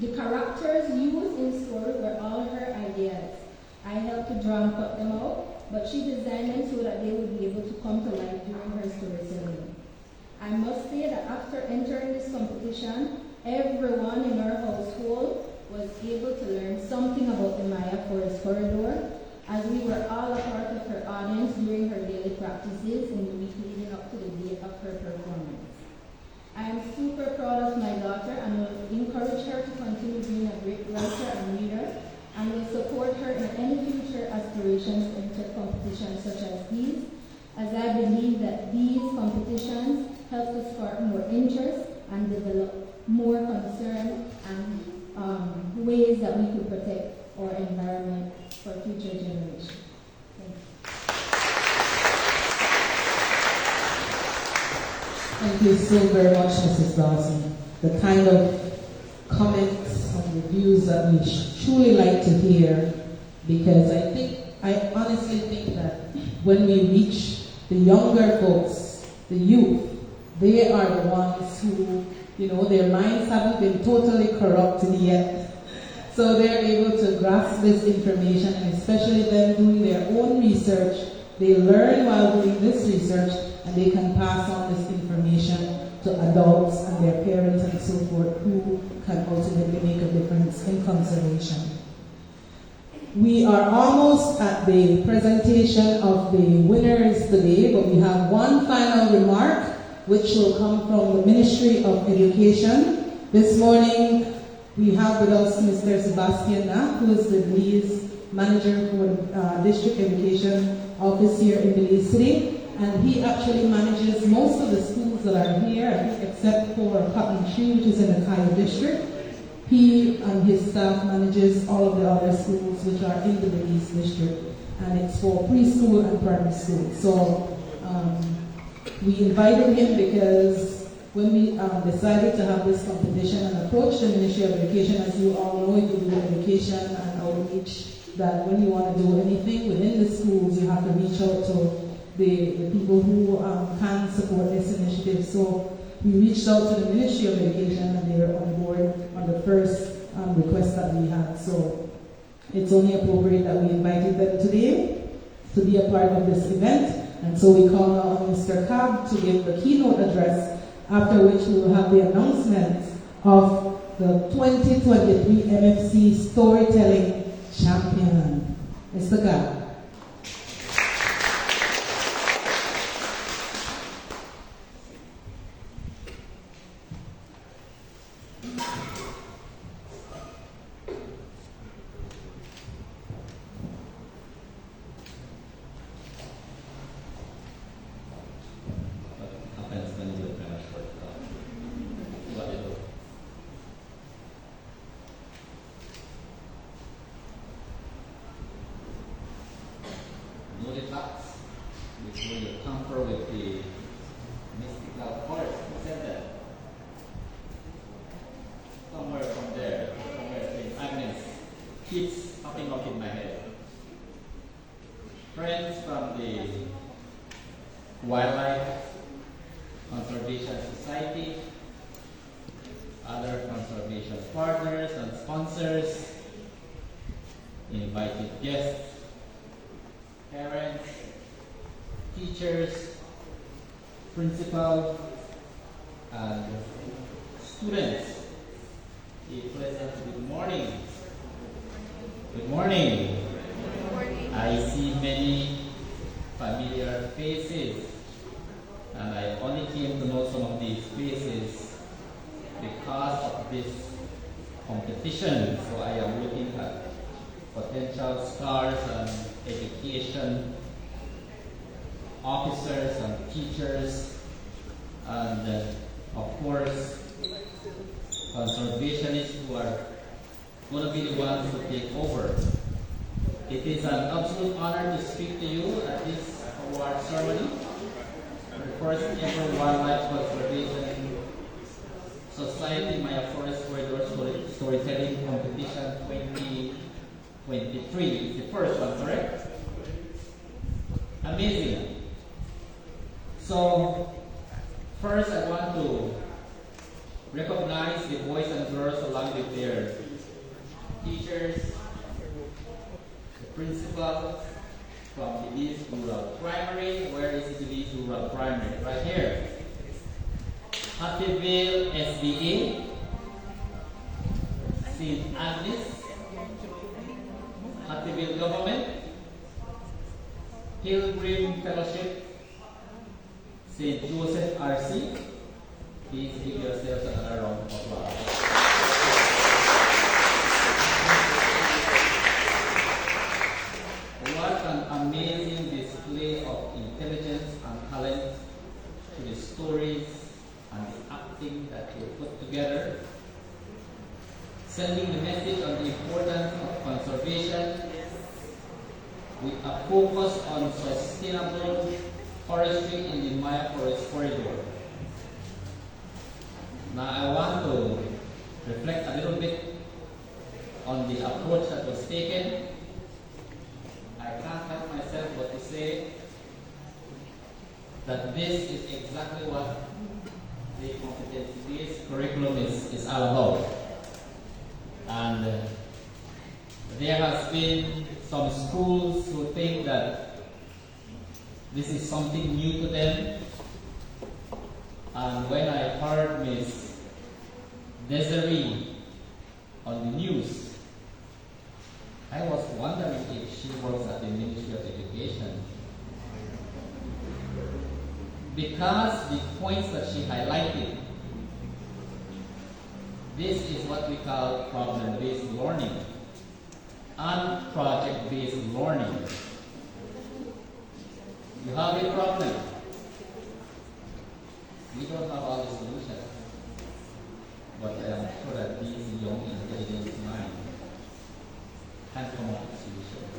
The characters used in story were all her ideas. I helped to draw and cut them out, but she designed them so that they would be able to come to life during her storytelling. I must say that after entering this competition, everyone in our household was able to learn something about the Maya Forest Corridor, as we were all a part of her audience during her daily practices in the week leading up to the day of her performance. I am super proud of my daughter and will encourage her to continue being a great writer and reader, and will support her in any future aspirations to enter competitions such as these, as I believe that these competitions help to spark more interest and develop more concern and ways that we could protect our environment for future generations. Thank you so very much, Mrs. Darcy. The kind of comments and reviews that we truly like to hear, because I honestly think that when we reach the younger folks, the youth, they are the ones who, their minds haven't been totally corrupted yet. So they're able to grasp this information, and especially them doing their own research. They learn while doing this research, and they can pass on this information to adults and their parents and so forth, who can ultimately make a difference in conservation. We are almost at the presentation of the winners today, but we have one final remark, which will come from the Ministry of Education. This morning, we have with us Mr. Sebastian, who is the Belize manager for District Education Office here in Belize City. And he actually manages most of the schools that are here, I think, except for Cotton Tree, which is in the Kaya district. He and his staff manages all of the other schools which are in the Belize district, and it's for preschool and primary school. So we invited him because when we decided to have this competition and approached the Ministry of Education, as you all know, if you do education and outreach, that when you want to do anything within the schools, you have to reach out to the people who can support this initiative. So we reached out to the Ministry of Education, and they were on board on the first request that we had. So it's only appropriate that we invited them today to be a part of this event. And so we call on Mr. Cobb to give the keynote address, after which we will have the announcement of the 2023 MFC Storytelling Champion. Mr. Cobb. Principal and students. Be present. Good morning. Good morning. Good morning. I see many familiar faces, and I only came to know some of these faces because of this competition. So I am looking at potential stars and education officers and teachers, and of course conservationists who are going to be the ones to take over. It is an absolute honor to speak to you at this award ceremony, the first ever Wildlife Conservation Society Maya Forest Corridor Storytelling Competition 2023. It's the first one, correct? Amazing. So, first I want to recognize the boys and girls along with their teachers, the principal, from Belize Rural Primary. Where is Belize Rural Primary? Right here. Hattieville SBA, St. Agnes, Hattieville Government, Pilgrim Fellowship, St. Joseph RC. Please give yourselves another round of applause. What an amazing display of intelligence and talent to the stories and the acting that you put together, sending the message on the importance of conservation with a focus on sustainable forestry in the Maya Forest Corridor. Now I want to reflect a little bit on the approach that was taken. I can't help myself but to say that this is exactly what the competency-based curriculum is all about. And there has been some schools who think that this is something new to them. And when I heard Miss Desiree on the news, I was wondering if she works at the Ministry of Education. Because the points that she highlighted, this is what we call problem-based learning and project-based learning. You have a problem. We don't have all the solutions. But I am sure that these young, intelligent minds can come up with solutions.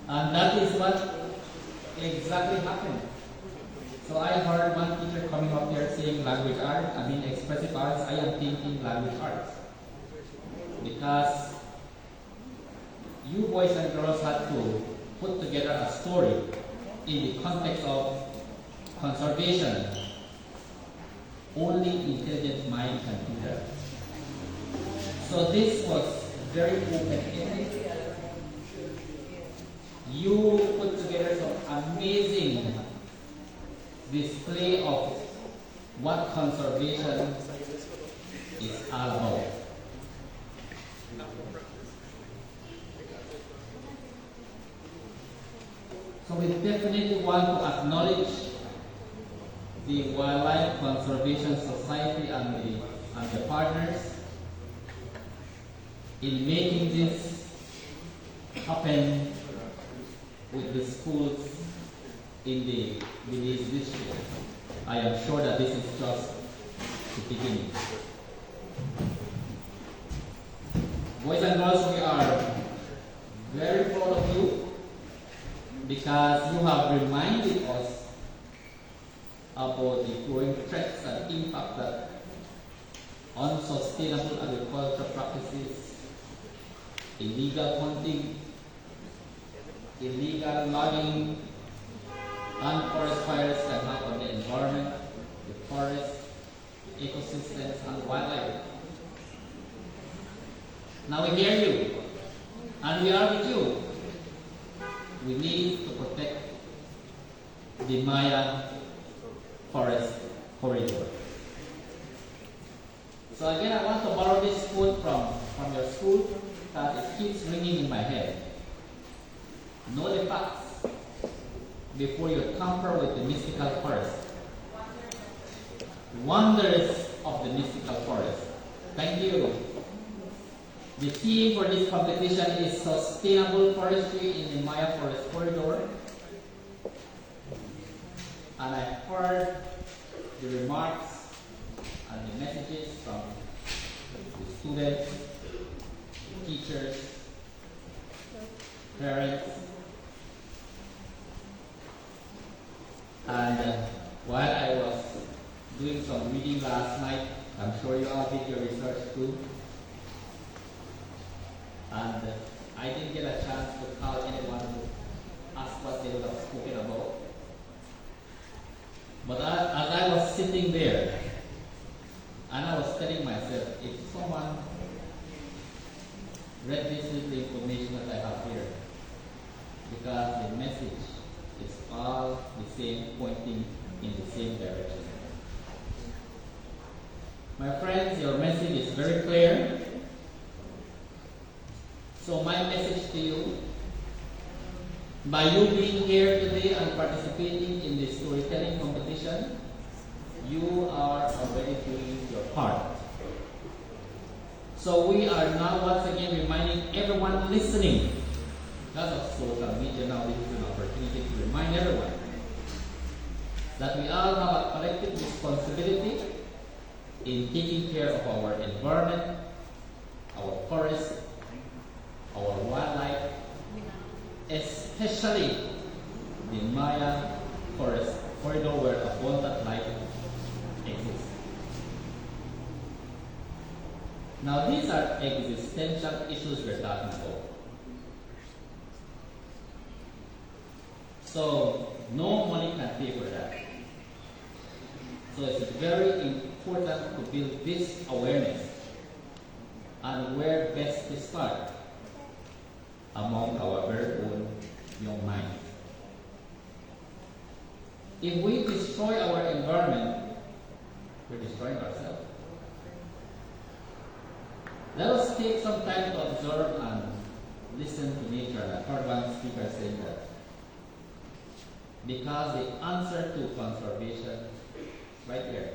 And that is what exactly happened. So I heard one teacher coming up here saying language arts, expressive arts. I am thinking language arts. Because you boys and girls had to put together a story in the context of conservation. Only intelligent mind can do that. So this was very open-ended. You put together some amazing display of what conservation is all about. So we definitely want to acknowledge the Wildlife Conservation Society and the partners in making this happen with the schools in the Belize district. I am sure that this is just the beginning. Boys and girls, we are very proud of you because you have reminded us about the growing threats and impact that unsustainable agricultural practices, illegal hunting, illegal logging, and forest fires can have on the environment, the forest, the ecosystems, and wildlife. Now we hear you, and we are with you. We need to protect the Maya Forest Corridor. So again, I want to borrow this quote from your school because it keeps ringing in my head. Know the facts before you tamper with the mystical forest. Wonders of the mystical forest. Thank you. The theme for this competition is Sustainable Forestry in the Maya Forest Corridor. And I heard the remarks and the messages from the students, teachers, parents. And while I was doing some reading last night, I'm sure you all did your research too. And I didn't get a chance to call anyone to ask what they would have spoken about. But as I was sitting there, and I was telling myself, if someone read this little information that I have here, because the message is all the same, pointing in the same direction. My friends, your message is very clear. So my message to you, by you being here today and participating in the storytelling competition, you are already doing your part. So we are now once again reminding everyone listening, because of social media now, this is an opportunity to remind everyone that we all have a collective responsibility in taking care of our environment, our forest, our wildlife, especially the Mossiah forest corridor where abundant life exists. Now these are existential issues we're talking about. So no money can pay for that. So it's very important to build this awareness and where best to start among our very own young minds. If we destroy our environment, we're destroying ourselves. Let us take some time to observe and listen to nature. I heard one speaker saying that because the answer to conservation is right there.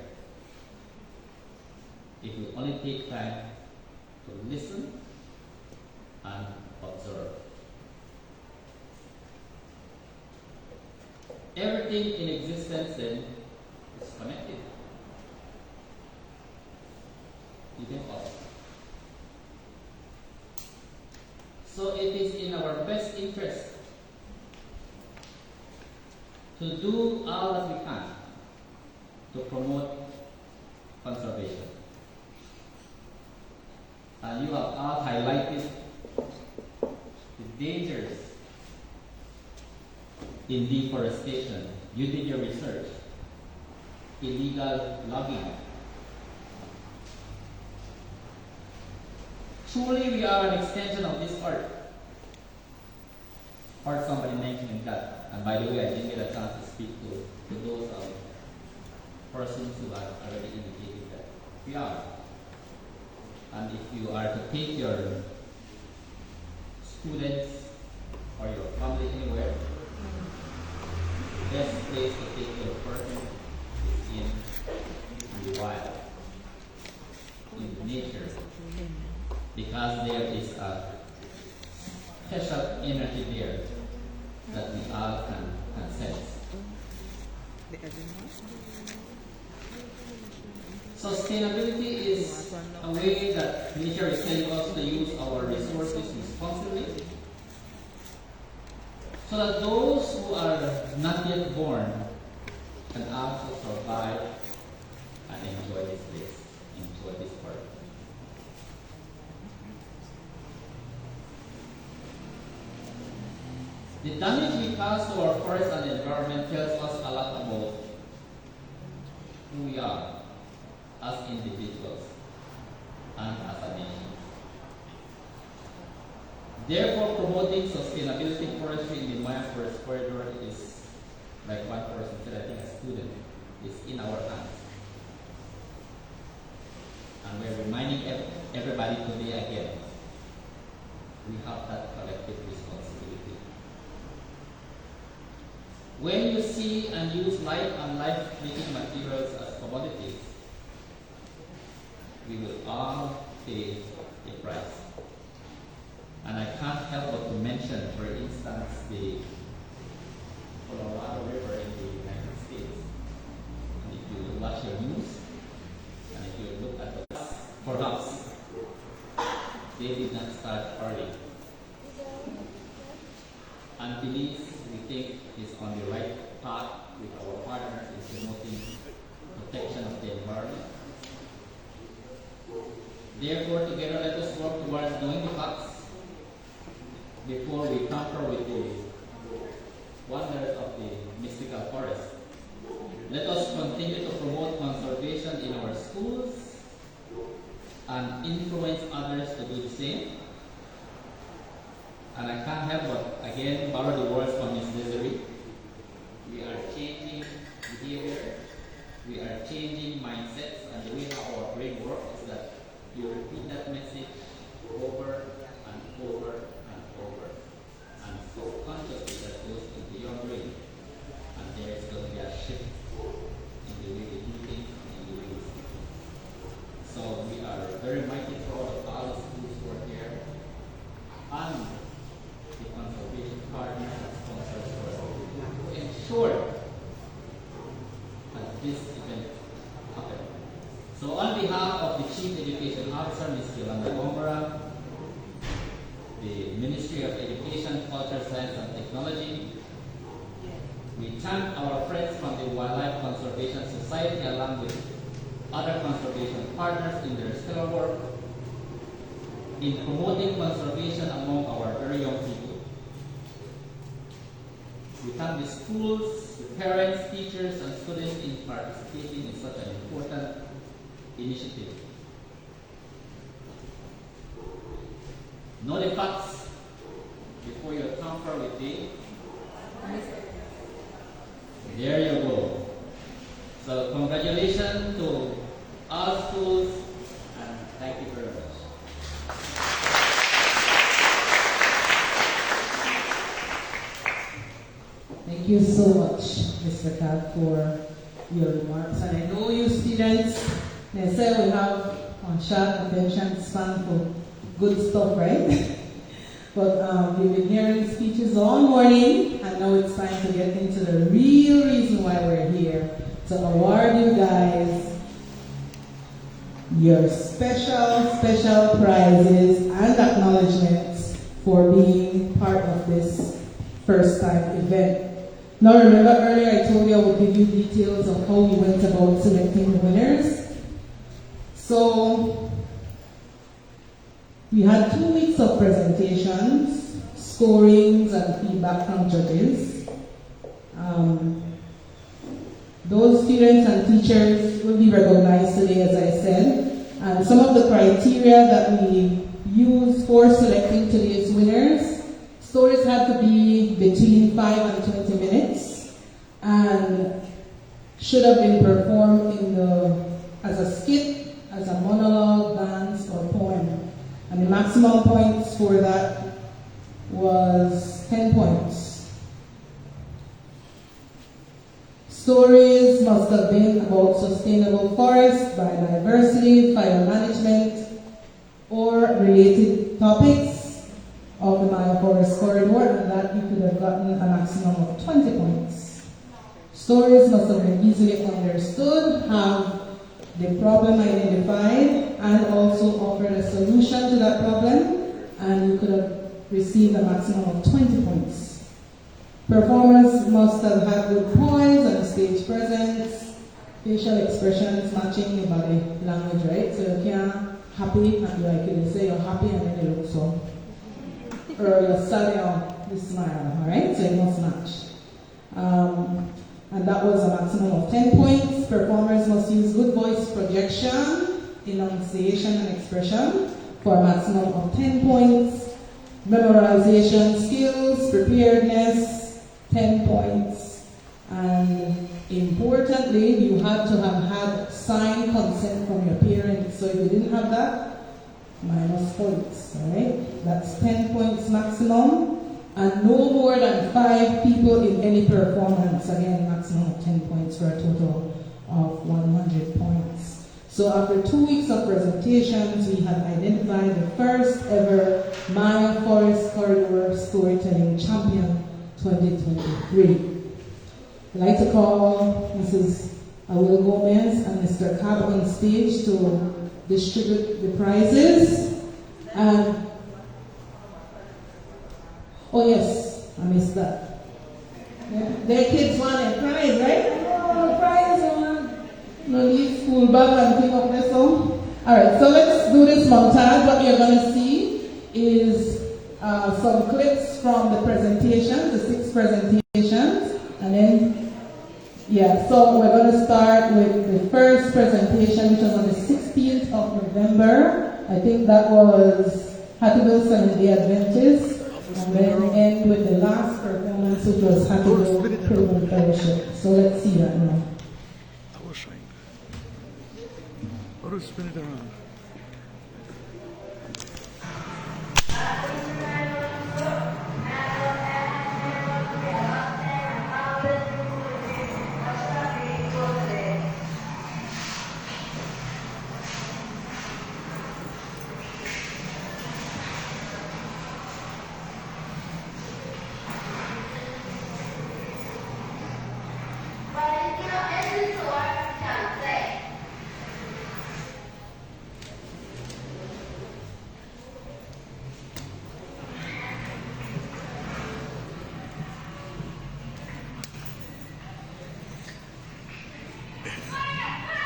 If we only take time to listen and observe. Everything in existence then is connected. Even us. So it is in our best interest to do all that we can to promote conservation. And you have all highlighted the dangers in deforestation. You did your research. Illegal logging. Truly we are an extension of this earth. Heard somebody mentioning that. And by the way, I didn't get a chance to speak to those persons who have already indicated that we are. And if you are to take your students or your family anywhere, the best place to take your person is in the wild, in nature, because there is a special energy there that we all can sense. Sustainability is a way that nature is telling us to use our resources responsibly, so that those who are not yet born can also survive and enjoy this place, enjoy this world. The damage we cause to our forest and environment tells us a lot about who we are as individuals and as a nation. Therefore, promoting sustainability forestry in the Mossiah Forest Corridor is, like one person said, I think a student, is in our hands. And we're reminding everybody today again, we have that collective responsibility. When you see and use life and life-making materials as commodities, we will all pay a price. And I can't help but to mention, for instance, the Colorado River in the United States. And if you watch your news, and if you look at the perhaps they did not start early. And Belize, we think, is on the right path with our partners in promoting protection of the environment. Therefore, together let us work towards knowing the facts before we tamper with the wonders of the mystical forest. Let us continue to promote conservation in our schools and influence others to do the same. And I can't help but again borrow the words from Ms. Desiree. We are changing behavior, we are changing mindsets, and the way how our brain works is that you repeat that message over and over and over. And subconsciously that goes into your brain. And there is going to be a shift in the way we do things and in the way we speak. So we are very mighty proud of all the schools who are here and the conservation partners and sponsors to ensure that this event happens. So on behalf of the Chief Education Officer, Ms. Yolanda Gombara, the Ministry of Education, Culture, Science and Technology, we thank our friends from the Wildlife Conservation Society along with other conservation partners in their stellar work in promoting conservation among our very young people. We thank the schools, the parents, teachers, and students in participating in such an important initiative. Know the facts before you tamper with the. There you go. So congratulations to all schools and thank you very much. Thank you so much, Mr. Cab, for your remarks. And I know you students, they say we have on short attention span for good stuff, right? But we've been hearing speeches all morning, and now it's time to get into the real reason why we're here, to award you guys your special prizes and acknowledgements for being part of this first time event. Now remember earlier I told you I would give you details of how we went about selecting the winners. So we had 2 weeks of presentations, scorings, and feedback from judges. Those students and teachers will be recognized today, as I said. And some of the criteria that we use for selecting today's winners: stories had to be between 5 and 20 minutes and should have been performed as a skit, as a monologue, dance, or poem. And the maximum points for that was 10 points. Stories must have been about sustainable forest, biodiversity, fire management, or related topics of the Maya Forest Corridor, and that you could have gotten a maximum of 20 points. Stories must have been easily understood, have the problem identified, and also offered a solution to that problem, and you could have received a maximum of 20 points. Performers must have had good poise and stage presence, facial expressions matching your body language, right? So you can't happy and be like you say you're happy and then you look so. Or you're sad on this smile, alright? So it must match. And that was a maximum of 10 points. Performers must use good voice projection, enunciation, and expression for a maximum of 10 points. Memorization skills, preparedness, 10 points. And importantly, you had to have had signed consent from your parents. So if you didn't have that, minus points, alright? That's 10 points maximum. And no more than 5 people in any performance. Again, maximum of 10 points for a total of 100 points. So after 2 weeks of presentations, we have identified the first ever Maya Forest Corridor Storytelling Champion 2023. I'd like to call Mrs. Awil Gomez and Mr. Cab on stage to distribute the prizes. And oh yes, I missed that. Yeah. Their kids want a prize, right? Oh, prize one. No need school bag and pick up their song. Alright, so let's do this montage. What you're going to see is some clips from the presentation, the 6 presentations. And then, yeah, so we're going to start with the first presentation, which was on the 16th of November. I think that was Hattieville Seventh-day Adventist. And then end with the last performance, which was Hattieville Pilgrim Fellowship. So let's see that now. I was trying. How to spin it around?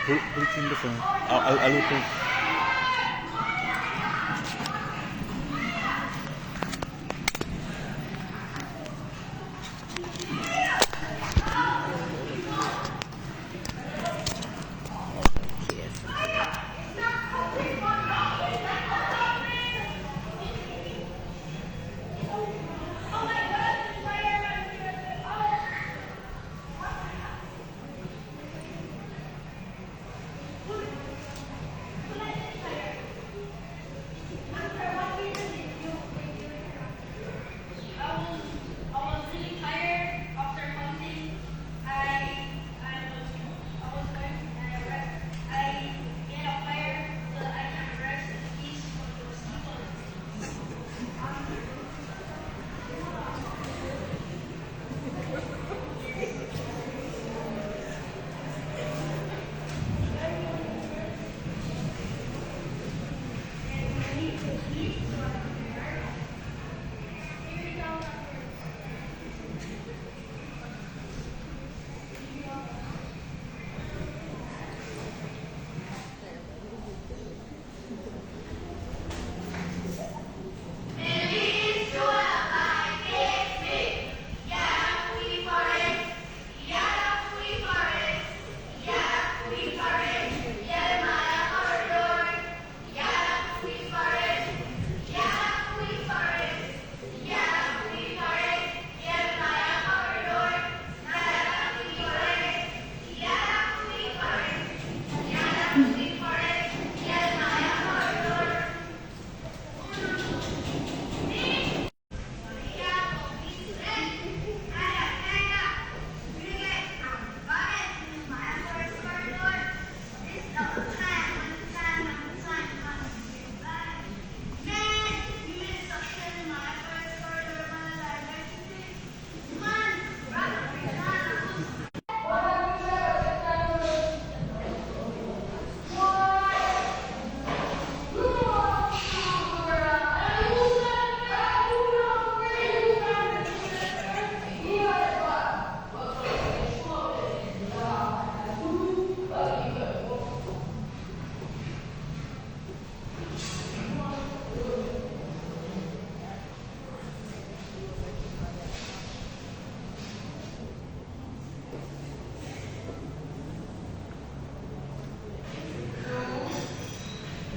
Put it in the phone. I'll open.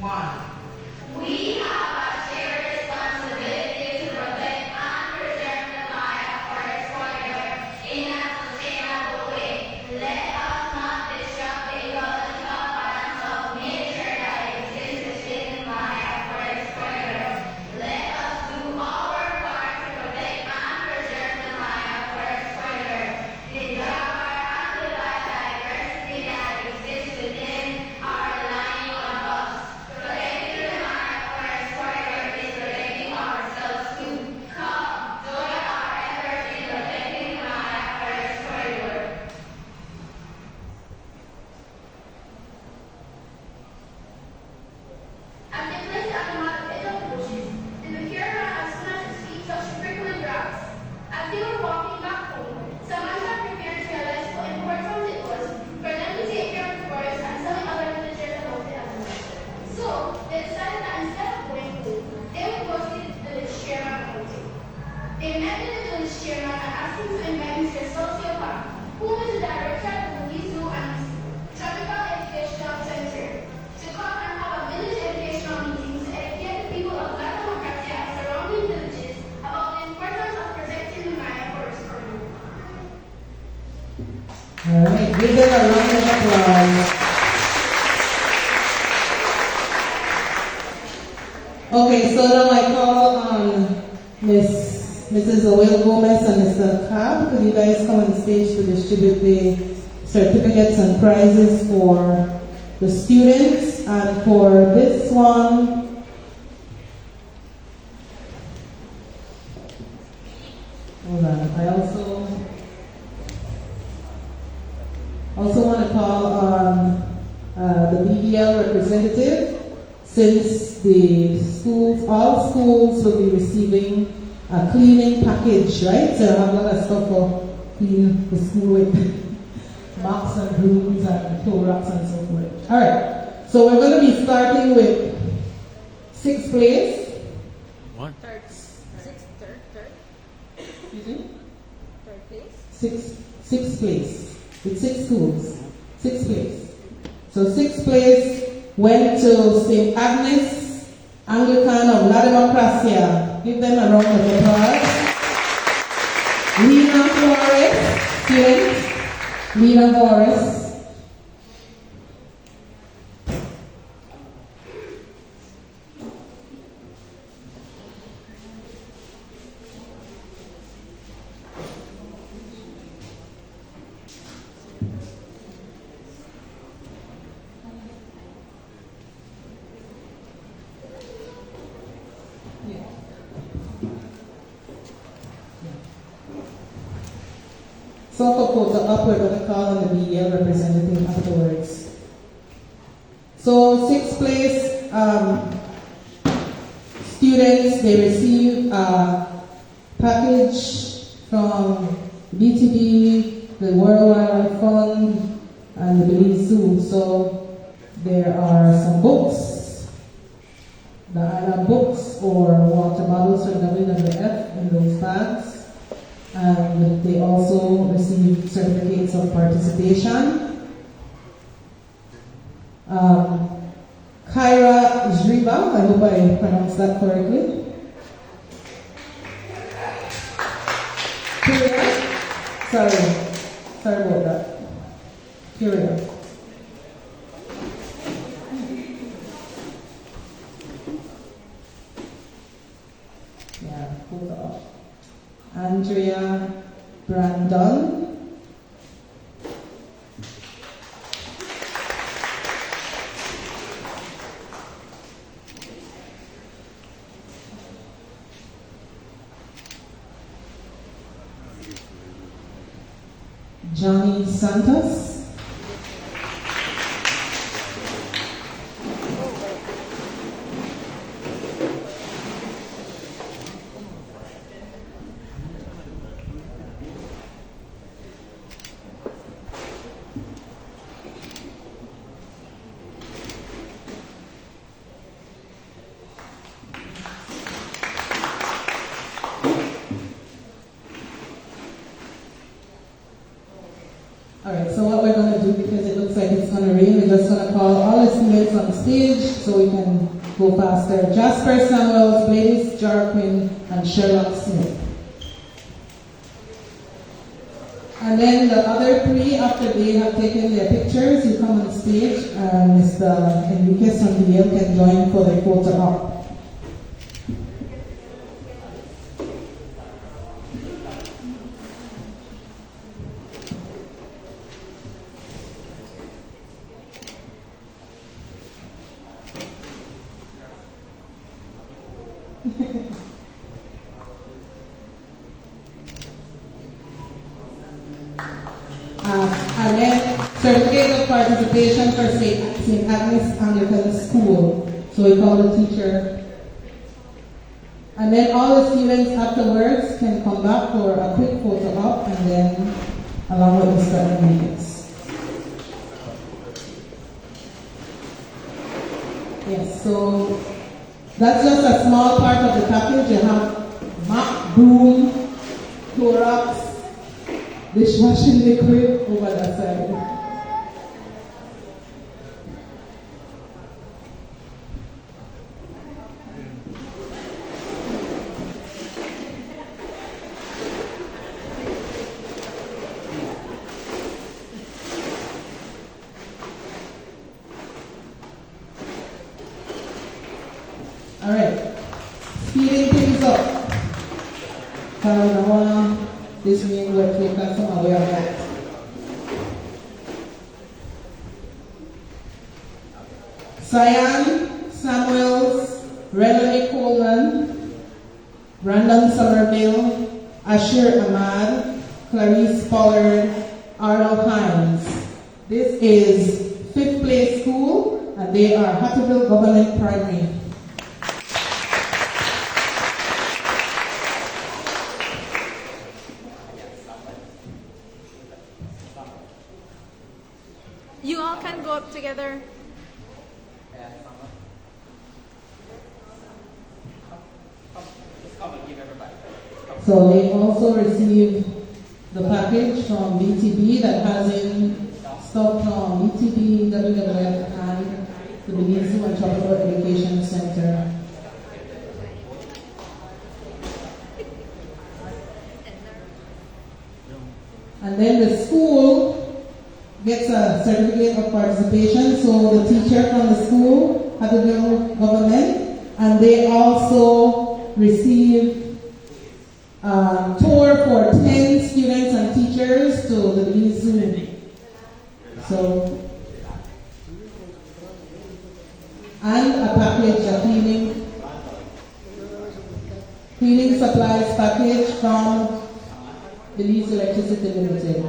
about Give them a round of applause. Okay, so now I call on Mrs. Oil Gomez and Mr. Cobb. Could you guys come on the stage to distribute the certificates and prizes for the students? And for this one, hold on, I also want to call on the BDL representative, since the schools, all schools will be receiving a cleaning package, right? So I have a lot of stuff for clean the school with mops and brooms and Clorox and so forth. All right, so we're going to be starting with 6th place. What? Third. Excuse me? Third place. Sixth place. With 6 schools. 6th place. So 6th place went to St. Agnes Anglican of La Democracia. Give them a round of applause. Lina Flores, student. Lina Flores. Soccer quota up, we're going to call on the BDL representative afterwards. So 6th place students, they receive a package from BTB, the World Wildlife Fund, and the Belize Zoo. So there are some books, the island books or water bottles from WWF in those bags. And they also receive certificates of participation. Kyra Zriba, I hope I pronounced that correctly. Sorry about that. Kyria. Yeah, hold up. Andrea Brandon. Johnny Santos. Alright, so what we're going to do, because it looks like it's going to rain, we're just going to call all the students on the stage so we can go faster. Jasper Samuels, Blaze Jarquin, and Sherlock Smith. And then the other 3, after they have taken their pictures, you come on the stage and Mr. Enriquez from the Yale can join for the photo op. And then certificate of participation for St. Agnes Anglican School. So we call the teacher. And then all the students afterwards can come back for a quick photo op and then along with Mr. Enriquez. Yes, so that's just a small part of the package. You have mop, broom, Clorox, dishwashing liquid over that side. All right. Speeding things up. This means we're taking some aware of that. Cyan Samuels, Renee Coleman, Brandon Somerville, Asher Ahmad, Clarice Pollard, Arlo Hines. This is 5th place school, and they are Hattieville Government Primary. You all can go up together. So they also received the package from BTB that has in stock from BTB, WWF, and the Belize and Tropical Education Center. And then the school gets a certificate of participation, so the teacher from the school, Hattieville Government, and they also receive a tour for 10 students and teachers to the Belize Zoo. So, and a package, a cleaning supplies package from Belize Electricity Limited.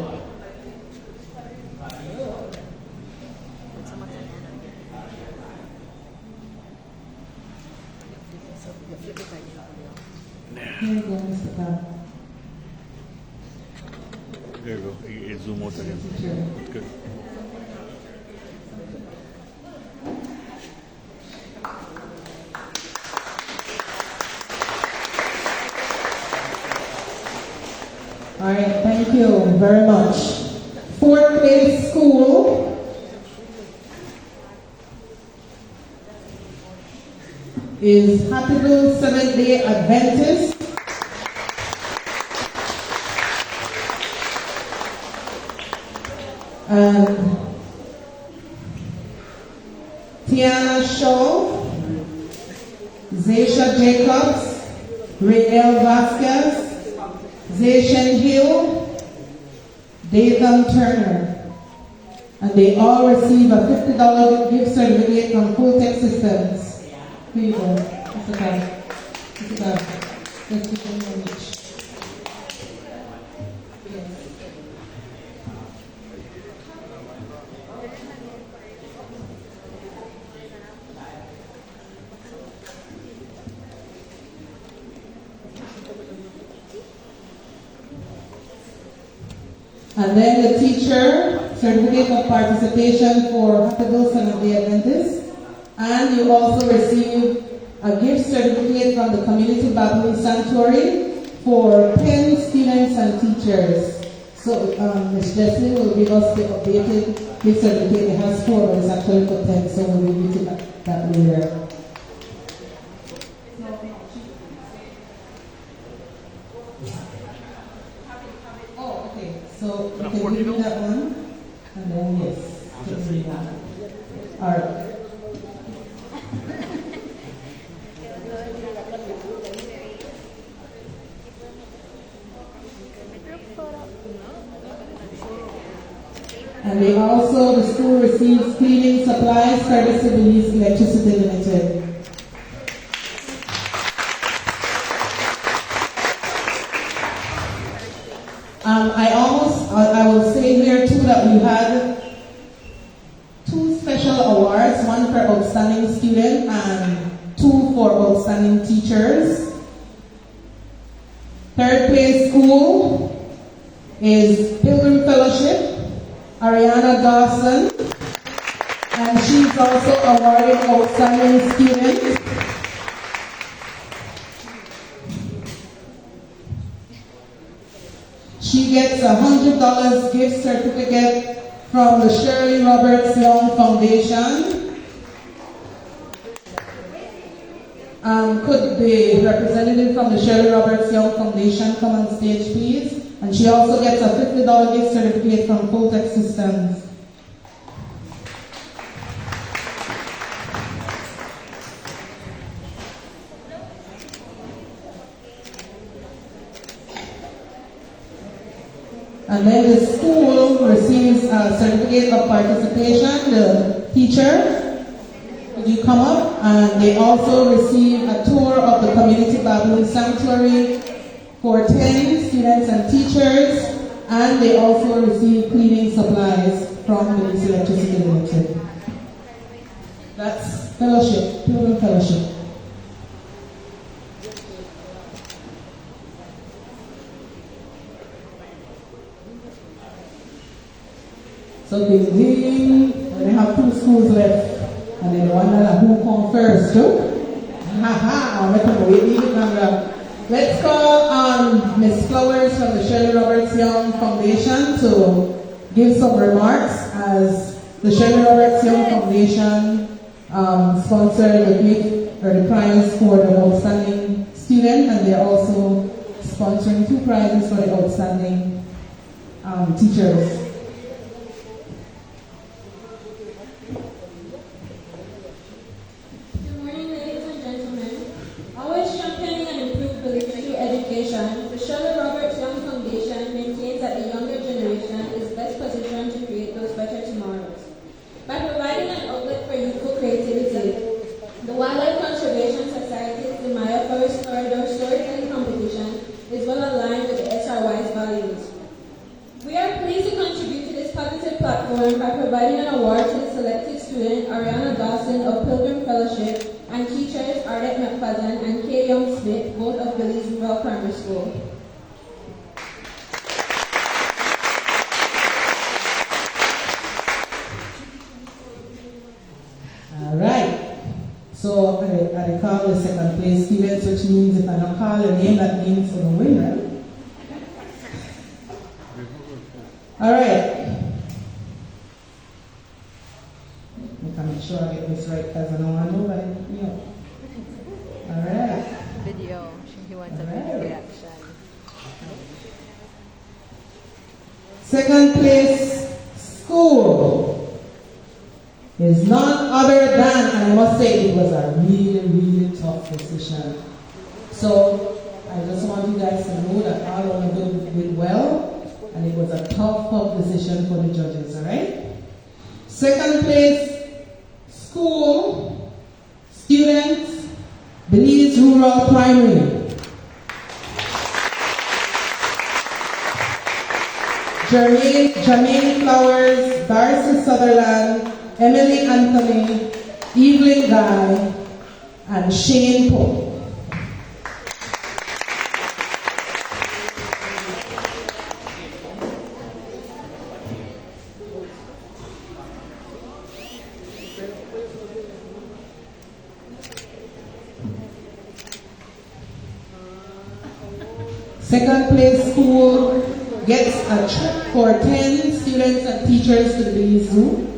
Here you go, Mr. Khan. There you go. You zoom out again. That's good. All right, thank you very much. 4th place school is Hattieville Seventh-day Adventist. And Tiana Shaw, Zaisha Jacobs, Rael Vasquez, Zayshen Hill, Dathan Turner. And they all receive a $50 gift certificate from Full Tech Systems. Here you go. Mr. Khan. Mr. Khan. Let's begin your speech. And then the teacher, certificate of participation for Hattieville Seventh-day Adventist. And you also receive a gift certificate from the Community Bible Sanctuary for 10 students and teachers. So Ms. Jessie will give us the updated gift certificate. It has 4, but it's actually for 10, so we'll give you that later. So you can give me that one, and then yes, just read that. All right. And they also, the school receives cleaning supplies courtesy Belize Electricity Limited. I will say here too that we had 2 special awards, one for outstanding student and 2 for outstanding teachers. 3rd place school is Pilgrim Fellowship, Arihanna Dawson, and she's also awarded outstanding student. She gets a $100 gift certificate from the Shirley Roberts Young Foundation. Could the representative from the Shirley Roberts Young Foundation come on stage, please? And she also gets a $50 gift certificate from Full Tech Systems. And then the school receives a certificate of participation. The teacher, would you come up? And they also receive a tour of the community baboon sanctuary for 10 students and teachers. And they also receive cleaning supplies from Belize Electricity Limited. That's fellowship, Pilgrim Fellowship. So they have 2 schools left, and then one that who come first, too. Let's call Ms. Flowers from the Shirley Roberts Young Foundation to give some remarks, as the Shirley Roberts Young Foundation sponsored the prize for the outstanding student, and they're also sponsoring 2 prizes for the outstanding teachers. The Shirley Roberts Young Foundation maintains that the younger generation is best positioned to create those better tomorrows. By providing an outlet for youthful creativity, the Wildlife Conservation Society's the Maya Forest Corridor Storytelling Competition is well aligned with the SRY's values. We are pleased to contribute to this positive platform by providing an award to the selected student Arihanna of Pilgrim Fellowship and teachers Ardette McFadzean and K. Young Smith, both of Belize Rural Primary School. All right. So I call the second place students, which means if I don't call your name, that means for the winner. All right. I can make sure I get this right because I don't want nobody, All right. Video. He wants a video reaction. Second place school is none other than, I must say it was a really, really tough decision. So I just want you guys to know that all of you did well, and it was a tough decision for the judges, all right? Second place school, students, Belize Rural Primary. Jamanie Flowers, Darcy Sutherland, Emily Anthony, Evelyn Guy, and Shane Pook. Second place school gets a trip for 10 students and teachers to the Belize Zoo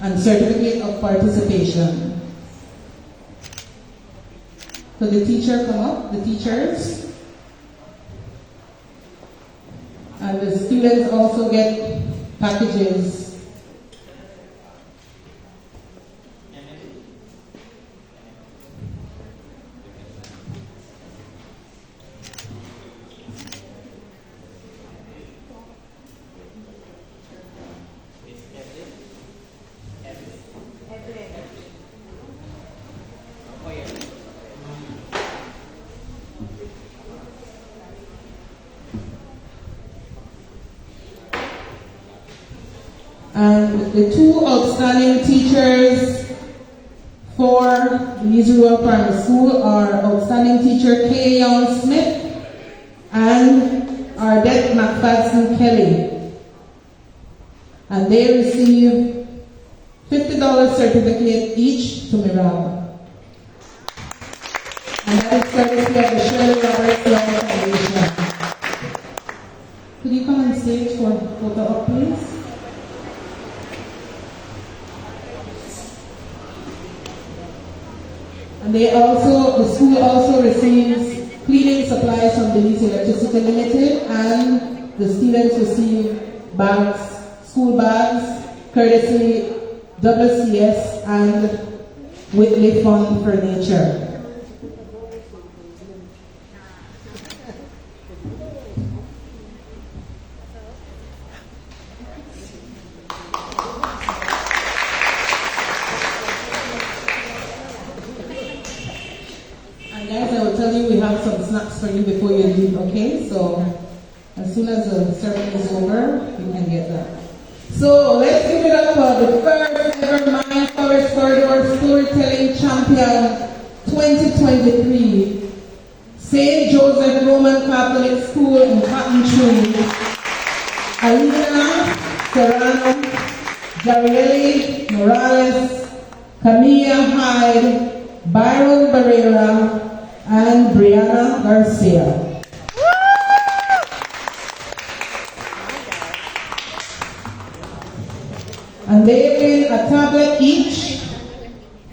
and certificate of participation. Could the teacher come up, the teachers? And the students also get packages. And the 2 outstanding teachers for Belize Rural Primary School are outstanding teacher K. Young Smith and Ardette McFadzean Kelly. And they receive $50 certificate each to Miranda. And that is courtesy of the Shirley Roberts Young Foundation. Could you come on stage for a photo up, please? And the school also receives cleaning supplies from Belize Electricity Limited, and the students receive bags, school bags, courtesy WCS and Whitley Fund for Nature. And guys, I will tell you we have some snacks for you before you leave, okay? So as soon as the ceremony is over, you can get that. So let's give it up for the first ever Maya Forest Corridor Storytelling Champion 2023. St. Joseph Roman Catholic School in Cotton Tree. Alina, Serrano, Jariellie, Norales, Kamiyah, Hyde, Byron, Barrera, and Brianna, Garcia. And they win a tablet each,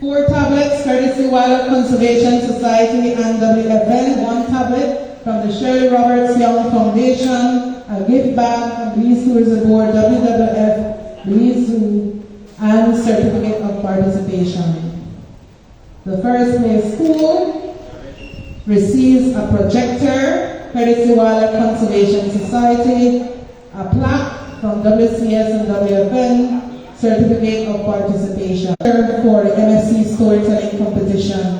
4 tablets courtesy Wildlife Conservation Society and WFN, 1 tablet from the Shirley Roberts Young Foundation, a gift bag from Belize Tourism Board, WWF, Belize Zoo, and certificate of participation. The first place school receives a projector, courtesy Wildlife Conservation Society, a plaque from WCS and WFN, certificate of participation for the MSC storytelling competition.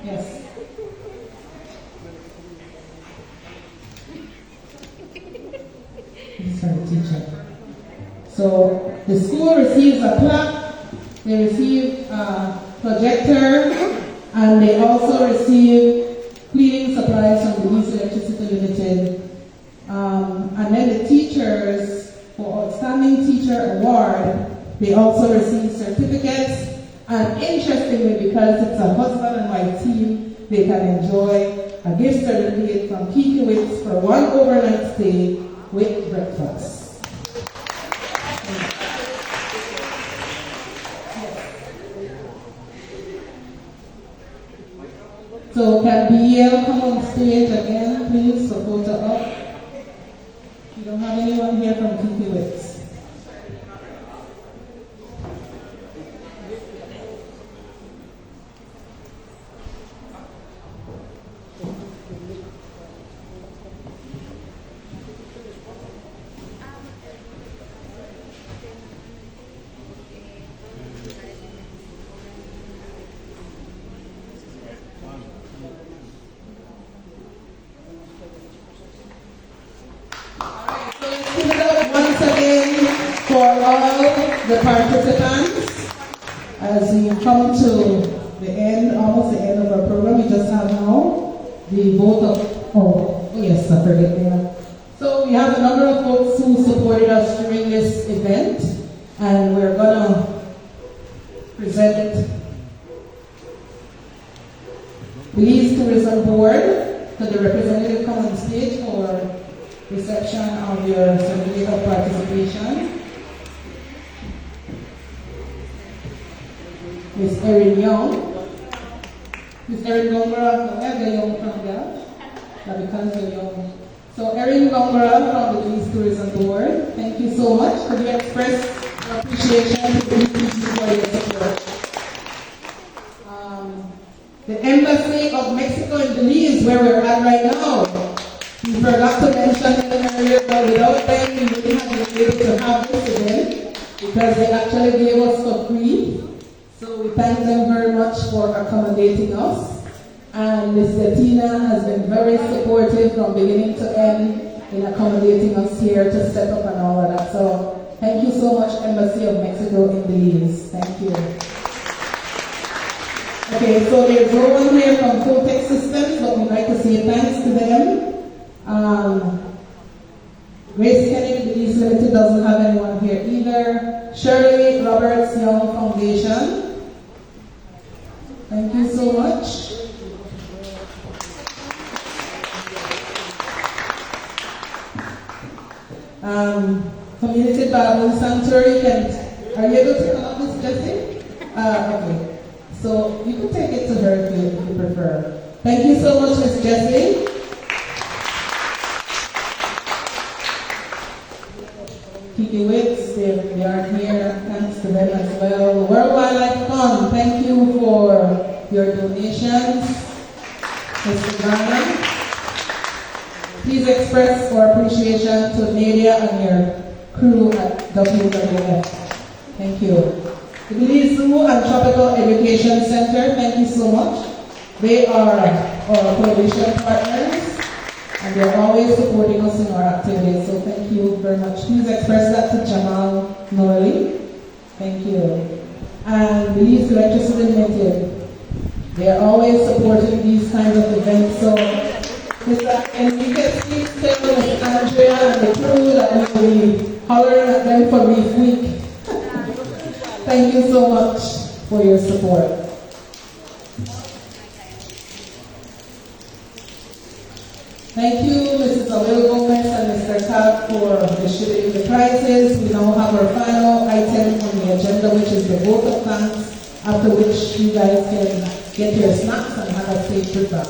Yes. Sorry, teacher. So the school receives a plaque, they receive a projector, and they also receive cleaning supplies from Belize Electricity Limited. And then the teachers, for Outstanding Teacher Award, they also receive certificates. And interestingly, because it's a husband and wife team, they can enjoy a gift certificate from Kiki Wicks for 1 overnight stay with breakfast. So can BL come on stage again, please, for photo up? We don't have anyone here from Kiki Wicks. The participants, as we come to the end, almost the end of our program, we just have now the vote of, oh yes, I forget there. So we have a number of folks who supported us during this event, and we're gonna present Belize Tourism Board to the representative come on stage for reception of your certificate of participation. Miss Erin Young. Miss Erin Gongora, they're young from there. That because they're young. So Erin Gongora from the Belize Tourism Board, thank you so much. Could you express your appreciation to the Belize for your support? The Embassy of Mexico in Belize, where we're at right now. We forgot to mention them earlier, but without them, we wouldn't have been able to have this event because they actually gave us for free. So we thank them very much for accommodating us. And Ms. Tina has been very supportive from beginning to end in accommodating us here to set up and all of that. So thank you so much, Embassy of Mexico in Belize. Thank you. Okay, so there's no one here from Full-Tech Systems, but we'd like to say thanks to them. Grace Kennedy, Belize Limited doesn't have anyone here either. Shirley Roberts Young Foundation. Thank you so much. Community Bible Sanctuary, are you able to come up with Jessie? Okay. So you can take it to her if you prefer. Thank you so much, Miss Jessie. Kiki Wicks, they are here. Thanks to them as well. World Wildlife Fund, thank you for your donations. Mr. Byron. Please express our appreciation to Nadia and your crew at WWF. Thank you. The Belize Zoo and Tropical Education Center, thank you so much. They are our coalition partners, and they're always supporting us in our activities, so thank you very much. Please express that to Jamal Norley. Thank you. And Belize Electricity Limited, they are always supporting these kinds of events, so Mr. Enrique, please tell Ms. Andrea and the crew that we will be hollering at them for Reef Week. Thank you so much for your support. Thank you, Mrs. Awil Gomez and Mr. Cobb for distributing the prizes. We now have our final item on the agenda, which is the vote of thanks, after which you guys can get your snacks and have a safe trip back.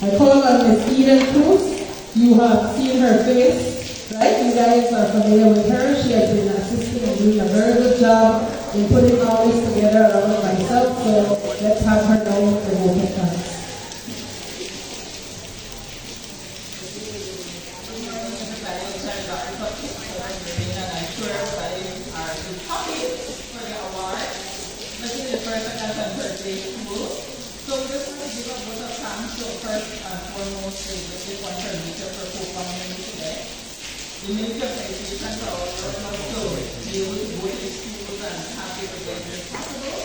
I call on Ms. Eden Cruz. You have seen her face, right? You guys are familiar with her. She has been assisting and doing a very good job in putting all this together along with myself. So let's have her know the vote of thanks. So this will give a vote of thanks to first and foremost the Whitley Fund for Pook today. The Minister of Education for all working us to be able to go to the schools and have the events as possible.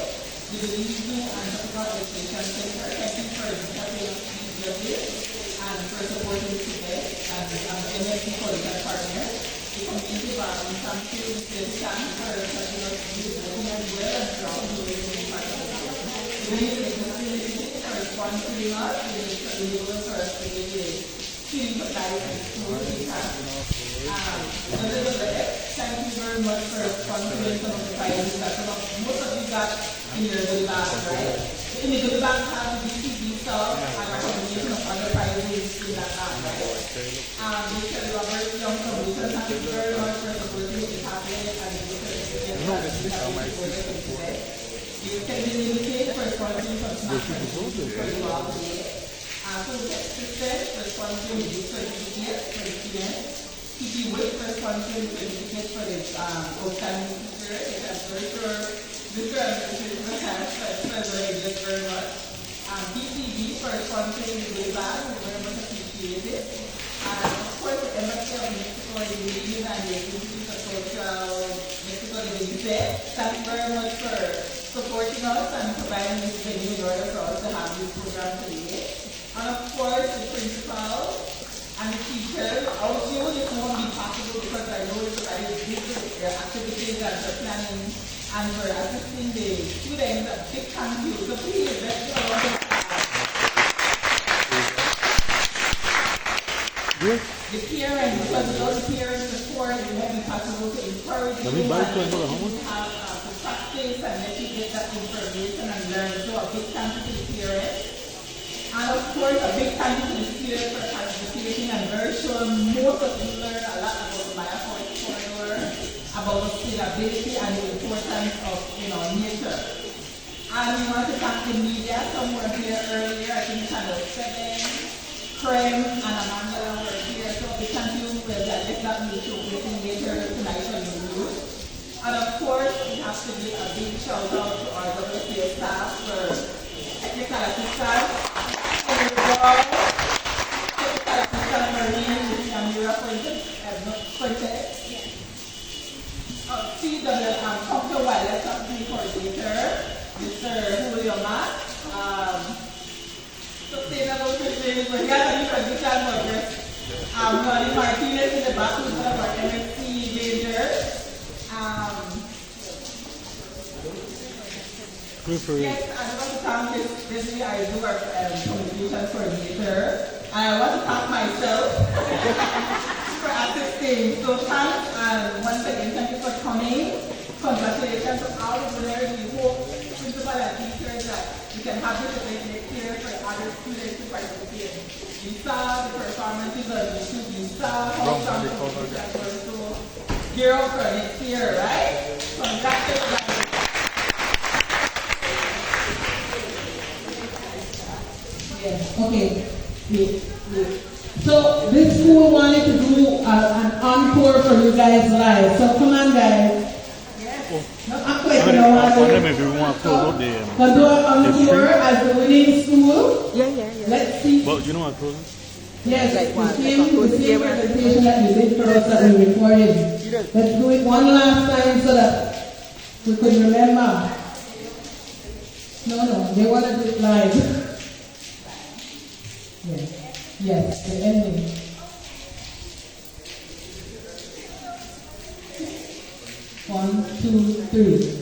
The Belize Zoo and Tropical Education Center, thank you for helping us these judges and for supporting today and the MSC Coalition Partner. The community environment, thank you, Mr. Stan, for helping us do voting as well and for all the ways in part of the sponsoring us, enabling for us to give a student supplies and school thank you very much for sponsoring some of the prizes that most of you got in your goodie bag, right? In the goodie bag have the BCB stuff and a combination of other prizes in that bag, right? Mr. Robert Young from Rochas, thank you very much for supporting the tablet and the you can be limited for sponsoring some snacks and food for you all today. So we get Tristan for sponsoring the certificate for the students. TP Wick for sponsoring the certificate for the outstanding teacher. It has very sure Mr. Administrative just very much. PCB for sponsoring the day bag. We very much appreciate it. And of course the Embassy of Mexico, the Belize and the Institute of Social Mexico, the Belize. Thank you very much for supporting us and providing this venue in order for us to have this program today. And of course, the principal and the teachers. Our show this won't be possible because I know it's very busy with their activities and their planning and for assisting the students. A big thank you. So please, let's do a lot of the parents, because without the parents support, it won't be possible to encourage you and have practice and let you get that information and learn. So a big thank you to the parents. And of course a big thank you to the students for participating. I'm very sure most of you learned a lot about the Maya Forest Corridor, about the sustainability and the importance of nature. And we want to thank the media. Some were here earlier, I think Channel 7, Prem and Amanda were here. So a big thank you for that. Let's not be showcasing later tonight on the news. And of course, we have to give a big shout out to our WCS staff for technical assistance. Technical assistant Marine, Ms. Amira Fuentes. CW Culture Wildlife Company Coordinator, Mr. Julio Matt. Sustainable Fishing, so he has a new position for this. Ronnie Martinez in the back, who's one of our MSC majors. Yes, I want to thank this week I do our communication coordinator. I want to thank myself for assisting. So thanks and once again, thank you for coming. Congratulations to all the winners. We hope principal and teachers that we can have this event next year for other students to participate. We saw the performances on YouTube. We saw how some people were so gear up for next year, right? Congratulations. Yes, okay. So this school wanted to do an encore for you guys live. So come on, guys. No, I'm quite going to do an encore as the winning school. Yeah. Let's see. But you know what, closing? Yes, the same presentation that you did for us that we recorded. Let's do it one last time so that we could remember. No, they want to do it live. Yes, the ending. One, two, three.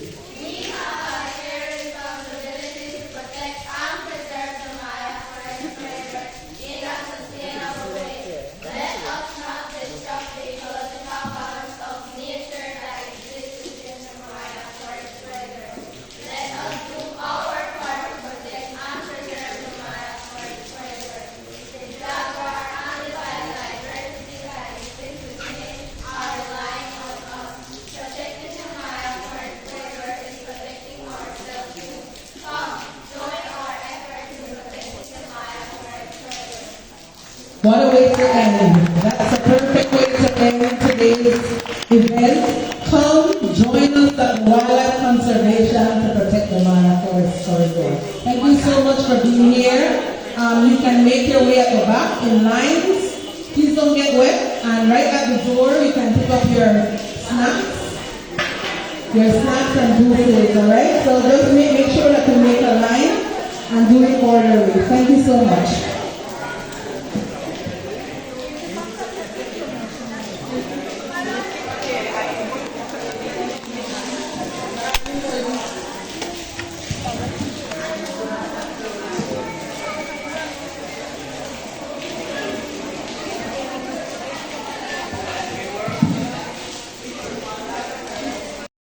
What a way to end. That's a perfect way to end today's event. Come join us at Wildlife Conservation to protect the Maya Forest Corridor. Thank you so much for being here. You can make your way at the back in lines. Please don't get wet. And right at the door, you can pick up your snacks. And juices, alright? So just make sure that you make a line and do it orderly. Thank you so much.